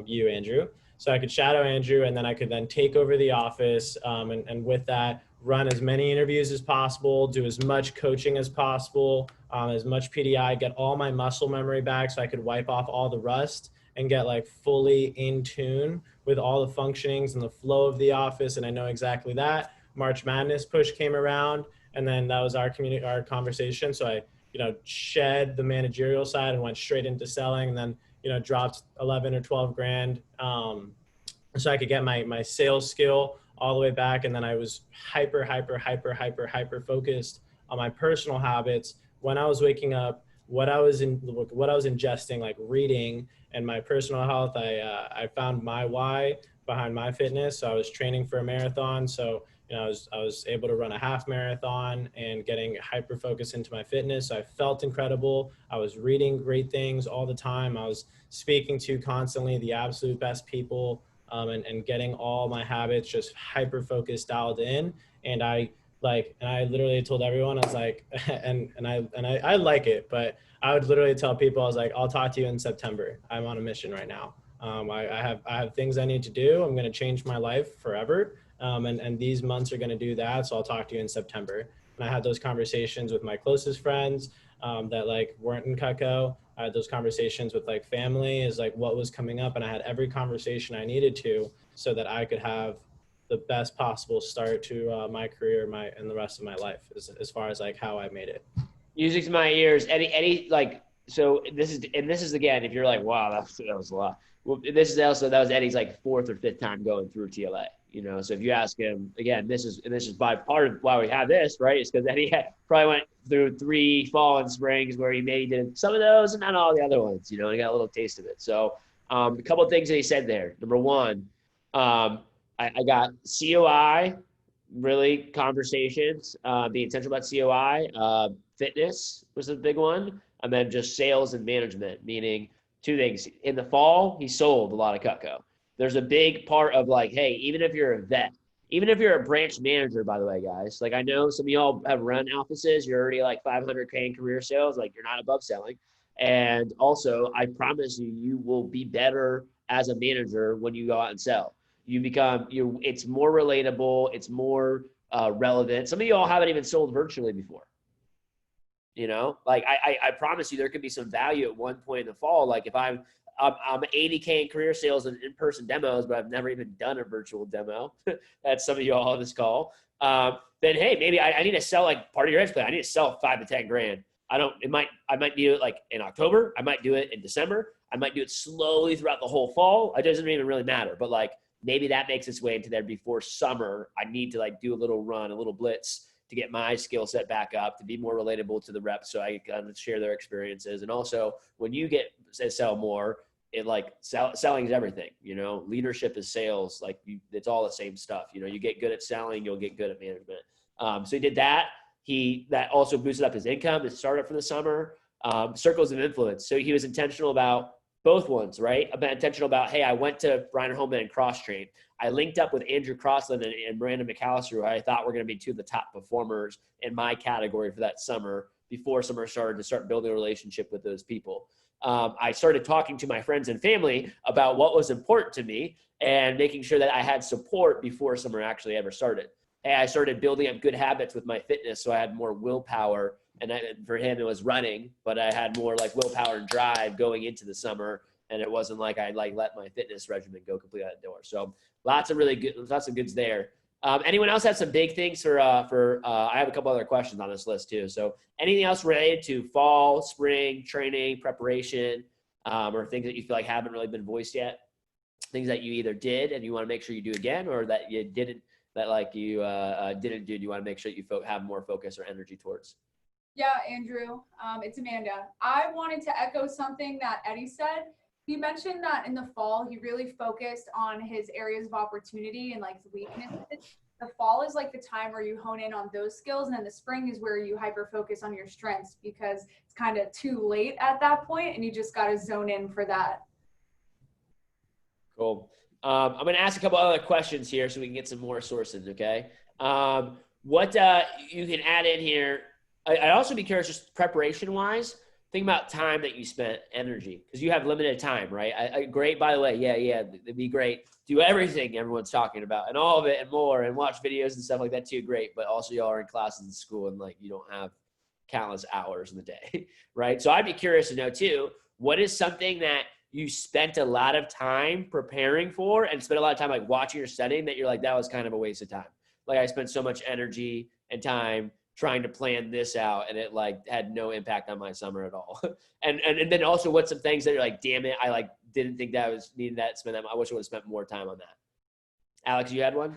you, Andrew. So I could shadow Andrew, and then I could then take over the office. And with that, run as many interviews as possible, do as much coaching as possible, as much PDI, get all my muscle memory back so I could wipe off all the rust and get like fully in tune with all the functionings and the flow of the office. And I know exactly that. March Madness push came around, and then that was our conversation. So I, shed the managerial side and went straight into selling, and then, dropped 11 or 12 grand so I could get my sales skill all the way back. And then I was hyper focused on my personal habits when I was waking up, what I was ingesting, like reading, and my personal health. I found my why behind my fitness. So I was training for a marathon. So, I was able to run a half marathon and getting hyper focused into my fitness. So I felt incredible. I was reading great things all the time. I was speaking to constantly the absolute best people, and getting all my habits just hyper focused, dialed in. And I literally told everyone, I was like, and I like it, but I would literally tell people, I was like, I'll talk to you in September. I'm on a mission right now. I have things I need to do. I'm going to change my life forever. And these months are going to do that. So I'll talk to you in September. And I had those conversations with my closest friends that like weren't in Cutco. I had those conversations with like family, is like what was coming up. And I had every conversation I needed to, so that I could have the best possible start to my career, and the rest of my life, as far as like how I made it. Music to my ears. Eddie, like So this is again, if you're like, wow, that was a lot. Well, this is also, that was Eddie's like fourth or fifth time going through TLA. So if you ask him again, this is by part of why we have this, right? It's because Eddie probably went through 3 fall and springs where he maybe did some of those and not all the other ones. He got a little taste of it. So a couple of things that he said there. Number one, I got COI, really conversations, being intentional about COI. Fitness was a big one, and then just sales and management, meaning 2 things. In the fall, he sold a lot of Cutco. There's a big part of like, hey, even if you're a vet, even if you're a branch manager, by the way, guys, like I know some of y'all have run offices, you're already like 500K in career sales, like you're not above selling. And also, I promise you, you will be better as a manager when you go out and sell. It's more relatable, it's more relevant. Some of y'all haven't even sold virtually before. Like I promise you, there could be some value at one point in the fall. Like if I'm 80K in career sales and in-person demos, but I've never even done a virtual demo. That's some of you all on this call. Then hey, maybe I need to sell like part of your edge plan. I need to sell 5 to 10 grand. I might do it like in October. I might do it in December. I might do it slowly throughout the whole fall. It doesn't even really matter. But like maybe that makes its way into there before summer. I need to like do a little run, a little blitz to get my skill set back up, to be more relatable to the reps so I can share their experiences. And also when you get to sell more, it like selling is everything, leadership is sales. Like it's all the same stuff. You get good at selling, you'll get good at management. So he did that. That also boosted up his income, his startup for the summer. Circles of influence. So he was intentional about both ones, right? Intentional about, hey, I went to Brian Holman and cross-trained. I linked up with Andrew Crossland and Brandon McAllister, who I thought were going to be 2 of the top performers in my category for that summer before summer started, to start building a relationship with those people. I started talking to my friends and family about what was important to me and making sure that I had support before summer actually ever started. Hey, I started building up good habits with my fitness, so I had more willpower. And for him, it was running, but I had more like willpower and drive going into the summer. And it wasn't like I like let my fitness regimen go completely out the door. So lots of goods there. Anyone else have some big things for I have a couple other questions on this list too. So anything else related to fall, spring, training, preparation, or things that you feel like haven't really been voiced yet? Things that you either did and you want to make sure you do again, or that you didn't, that like you didn't do, you want to make sure you have more focus or energy towards? Yeah, Andrew, it's Amanda. I wanted to echo something that Eddie said. He mentioned that in the fall, he really focused on his areas of opportunity and like weaknesses. The fall is like the time where you hone in on those skills, and then the spring is where you hyper focus on your strengths, because it's kind of too late at that point and you just got to zone in for that. Cool. I'm going to ask a couple other questions here so we can get some more sources, okay? What you can add in here, I'd also be curious, just preparation-wise, think about time that you spent, energy, because you have limited time, right? Great, by the way, yeah, it'd be great. Do everything everyone's talking about and all of it and more, and watch videos and stuff like that too, great. But also y'all are in classes in school and like you don't have countless hours in the day, right? So I'd be curious to know too, what is something that you spent a lot of time preparing for and spent a lot of time like watching or studying that you're like, that was kind of a waste of time. Like I spent so much energy and time trying to plan this out and it like had no impact on my summer at all. and then also what's some things that you're like, damn it, I like didn't think that I was needing that, spend that. I wish I would have spent more time on that. Alex, you had one?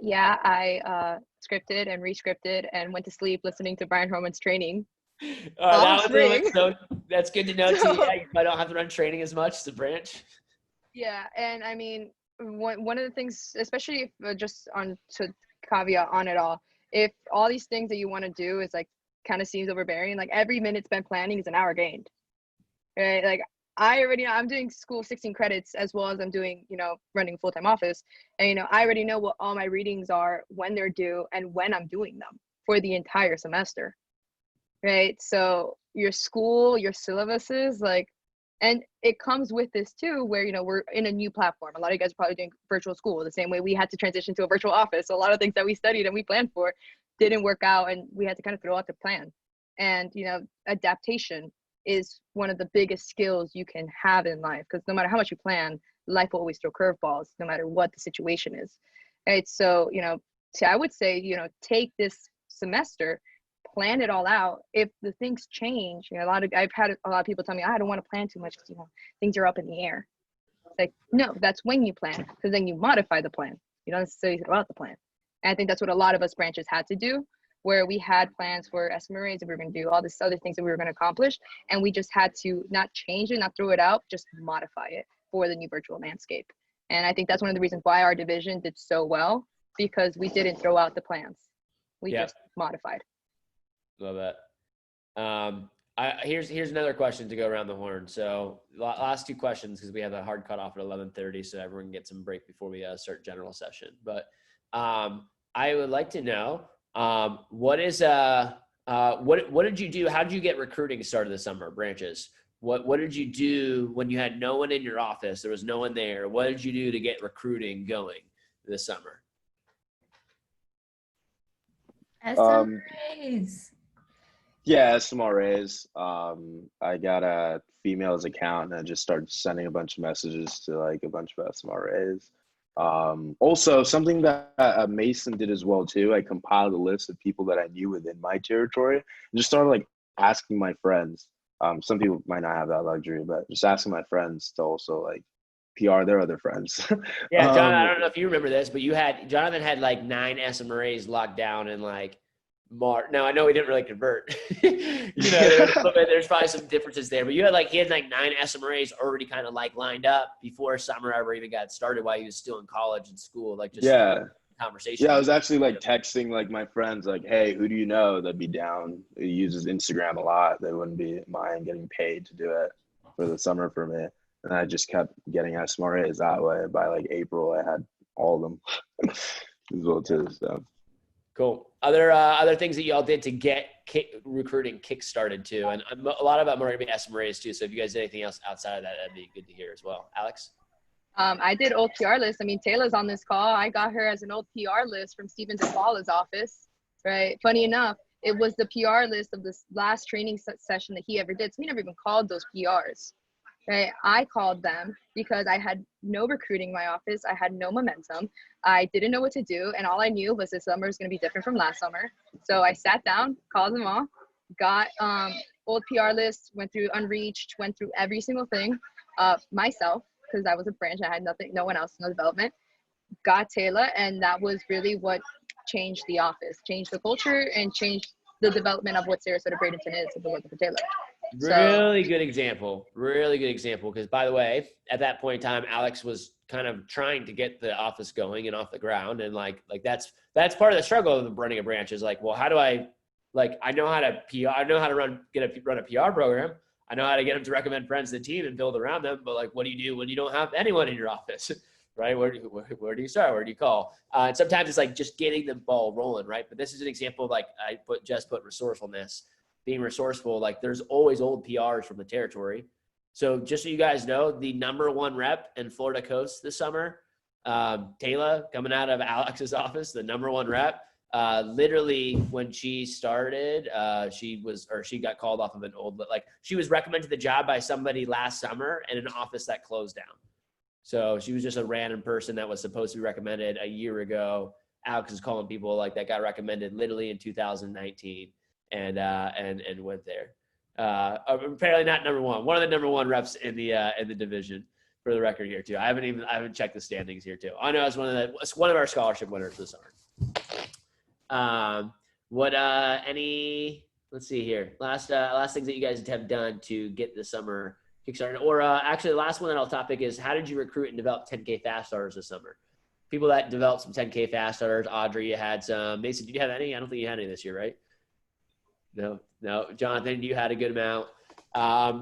Yeah, I scripted and re-scripted and went to sleep listening to Brian Holman's training. That's good to know too. Yeah, I don't have to run training as much to branch. Yeah, and I mean, one of the things, especially if, just on to caveat on it all, if all these things that you want to do is like kind of seems overbearing, like every minute spent planning is an hour gained, right? Like I already know I'm doing school 16 credits as well as I'm doing, running a full-time office. And, I already know what all my readings are, when they're due, and when I'm doing them for the entire semester, right? So your school, your syllabuses, like, and it comes with this too, where, we're in a new platform. A lot of you guys are probably doing virtual school the same way we had to transition to a virtual office. So a lot of things that we studied and we planned for didn't work out, and we had to kind of throw out the plan. And, adaptation is one of the biggest skills you can have in life, because no matter how much you plan, life will always throw curveballs, no matter what the situation is. Right. So, I would say, take this semester, plan it all out. If the things change, you know, I've had a lot of people tell me, I don't want to plan too much because, you know, things are up in the air. It's like, no, that's when you plan, because then you modify the plan. You don't necessarily throw out the plan. And I think that's what a lot of us branches had to do, where we had plans for SMRAs that we were going to do, all these other things that we were going to accomplish. And we just had to not change it, not throw it out, just modify it for the new virtual landscape. And I think that's one of the reasons why our division did so well, because we didn't throw out the plans. We just modified. Love that. Here's another question to go around the horn. So last two questions, because we have a hard cutoff at 11:30, so everyone can get some break before we start general session. But I would like to know what did you do? How did you get recruiting started this summer, branches? What did you do when you had no one in your office? There was no one there. What did you do to get recruiting going this summer? SMRAs. Yeah, SMRAs. I got a females account and I just started sending a bunch of messages to like a bunch of SMRAs. Also, something that Mason did as well too, I compiled a list of people that I knew within my territory and just started like asking my friends. Some people might not have that luxury, but just asking my friends to also like PR their other friends. Yeah, John, I don't know if you remember this, but Jonathan had like 9 SMRAs locked down in like March. Now I know he didn't really convert. There's probably some differences there, but he had like 9 SMRAs already kind of like lined up before summer ever even got started while he was still in college and school. Like just conversation. Yeah, I was actually like texting like my friends like, hey, who do you know that'd be down? He uses Instagram a lot. They wouldn't be mind getting paid to do it for the summer for me. And I just kept getting SMRAs that way. By like April, I had all of them as well too. So cool. Other things that y'all did to get recruiting kick-started too, and a lot of them are going to be SMRAs too. So if you guys did anything else outside of that, that'd be good to hear as well. Alex? I did old PR list. I mean, Taylor's on this call. I got her as an old PR list from Stephen DePaula's office, right? Funny enough, it was the PR list of this last training session that he ever did. So he never even called those PRs, right? I called them because I had no recruiting in my office. I had no momentum. I didn't know what to do. And all I knew was this summer is going to be different from last summer. So I sat down, called them all, got old PR lists, went through Unreached, went through every single thing myself, because I was a branch. I had nothing, no one else, no development. Got Taylor, and that was really what changed the office, changed the culture, and changed the development of what Sarasota Bradenton is with the work of Taylor. Really good example. Really good example. Because by the way, at that point in time, Alex was kind of trying to get the office going and off the ground, and like that's part of the struggle of running a branch is like, well, how do I know how to PR, I know how to run a PR program. I know how to get them to recommend friends to the team and build around them. But like, what do you do when you don't have anyone in your office, right? Where do you start? Where do you call? And sometimes it's like just getting the ball rolling, right? But this is an example of like just put resourcefulness, being resourceful. Like there's always old PRs from the territory. So just so you guys know, the #1 rep in Florida Coast this summer, Taylor, coming out of Alex's office, the #1 rep. Literally when she started, she got called off of an old, like she was recommended to the job by somebody last summer in an office that closed down. So she was just a random person that was supposed to be recommended a year ago. Alex is calling people like that got recommended literally in 2019 and went there. Apparently not #1, one of the #1 reps in the division for the record here too. I haven't checked the standings here too. I know it's one of our scholarship winners this summer. Let's see here. Last things that you guys have done to get the summer kickstarted, or actually the last one that I'll topic is how did you recruit and develop 10K fast starters this summer? People that developed some 10K fast starters. Audrey, you had some. Mason, did you have any? I don't think you had any this year, right? No. Jonathan, you had a good amount.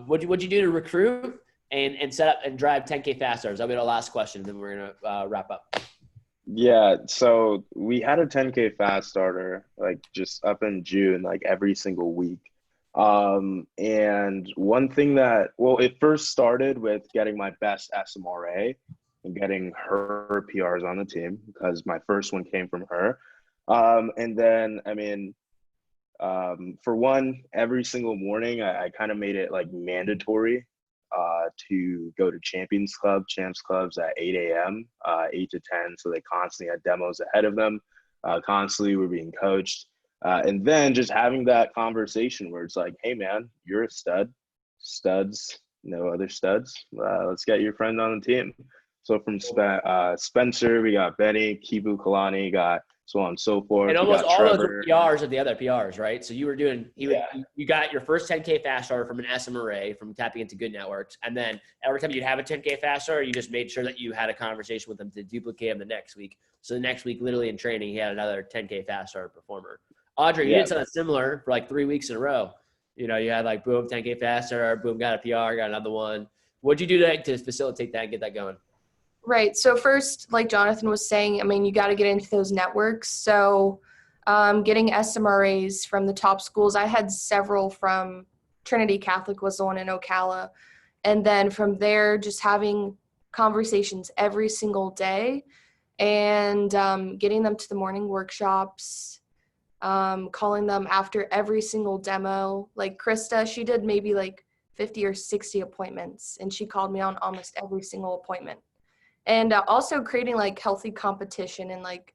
What'd you do to recruit and set up and drive 10K fast starters? That'll be our last question, and then we're gonna wrap up. Yeah, so we had a 10K fast starter like just up in June, like every single week. And one thing it first started with getting my best SMRA and getting her PRs on the team because my first one came from her. And then, for one, every single morning, I kind of made it like mandatory to go to champs clubs at 8 a.m., 8 to 10. So they constantly had demos ahead of them. Constantly were being coached. And then just having that conversation where it's like, hey man, you're a stud, studs, no other studs. Let's get your friend on the team. So from Spencer, we got Benny, Kibu Kalani, got so on and so forth. And We almost got all those Trevor. were PRs of the other PRs, right? So you were doing, you got your first 10K fast starter from an SMRA from tapping into good networks. And then every time you'd have a 10K fast starter, you just made sure that you had a conversation with them to duplicate them the next week. So the next week, literally in training, he had another 10K fast starter performer. Audrey, you did something similar for like 3 weeks in a row. You know, you had like boom, 10K fast starter, boom, got a PR, got another one. What'd you do to facilitate that and get that going? Right. So first, like Jonathan was saying, I mean, you got to get into those networks. So getting SMRAs from the top schools, I had several from Trinity Catholic was the one in Ocala. And then from there, just having conversations every single day and getting them to the morning workshops, calling them after every single demo. Like Krista, she did maybe like 50 or 60 appointments, and she called me on almost every single appointment. And also creating like healthy competition and like,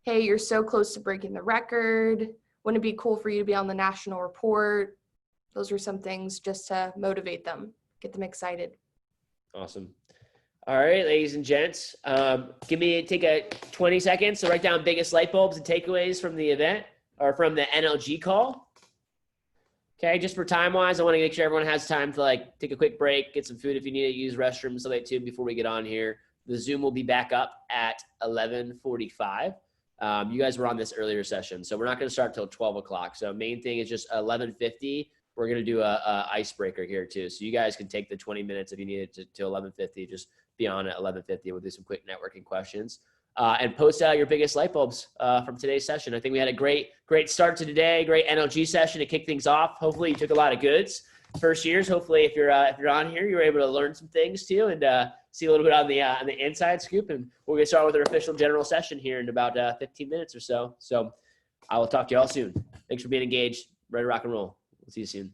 hey, you're so close to breaking the record. Wouldn't it be cool for you to be on the national report? Those were some things just to motivate them, get them excited. Awesome. All right, ladies and gents, take a 20 seconds to write down biggest light bulbs and takeaways from the event or from the NLG call. Okay, just for time wise, I want to make sure everyone has time to like take a quick break, get some food if you need to use restrooms, stuff like that too before we get on here. The Zoom will be back up at 11:45. You guys were on this earlier session, so we're not going to start till 12 o'clock. So main thing is just 11:50. We're going to do a icebreaker here too. So you guys can take the 20 minutes if you need it to 11:50. Just be on at 11:50. We'll do some quick networking questions. And post out your biggest light bulbs from today's session. I think we had a great start to today, great NLG session to kick things off. Hopefully you took a lot of goods. First years, hopefully if you're on here, you were able to learn some things too and see a little bit on the inside scoop. And we'll get started with our official general session here in about 15 minutes or so. So I will talk to you all soon. Thanks for being engaged. Ready to rock and roll. We'll see you soon.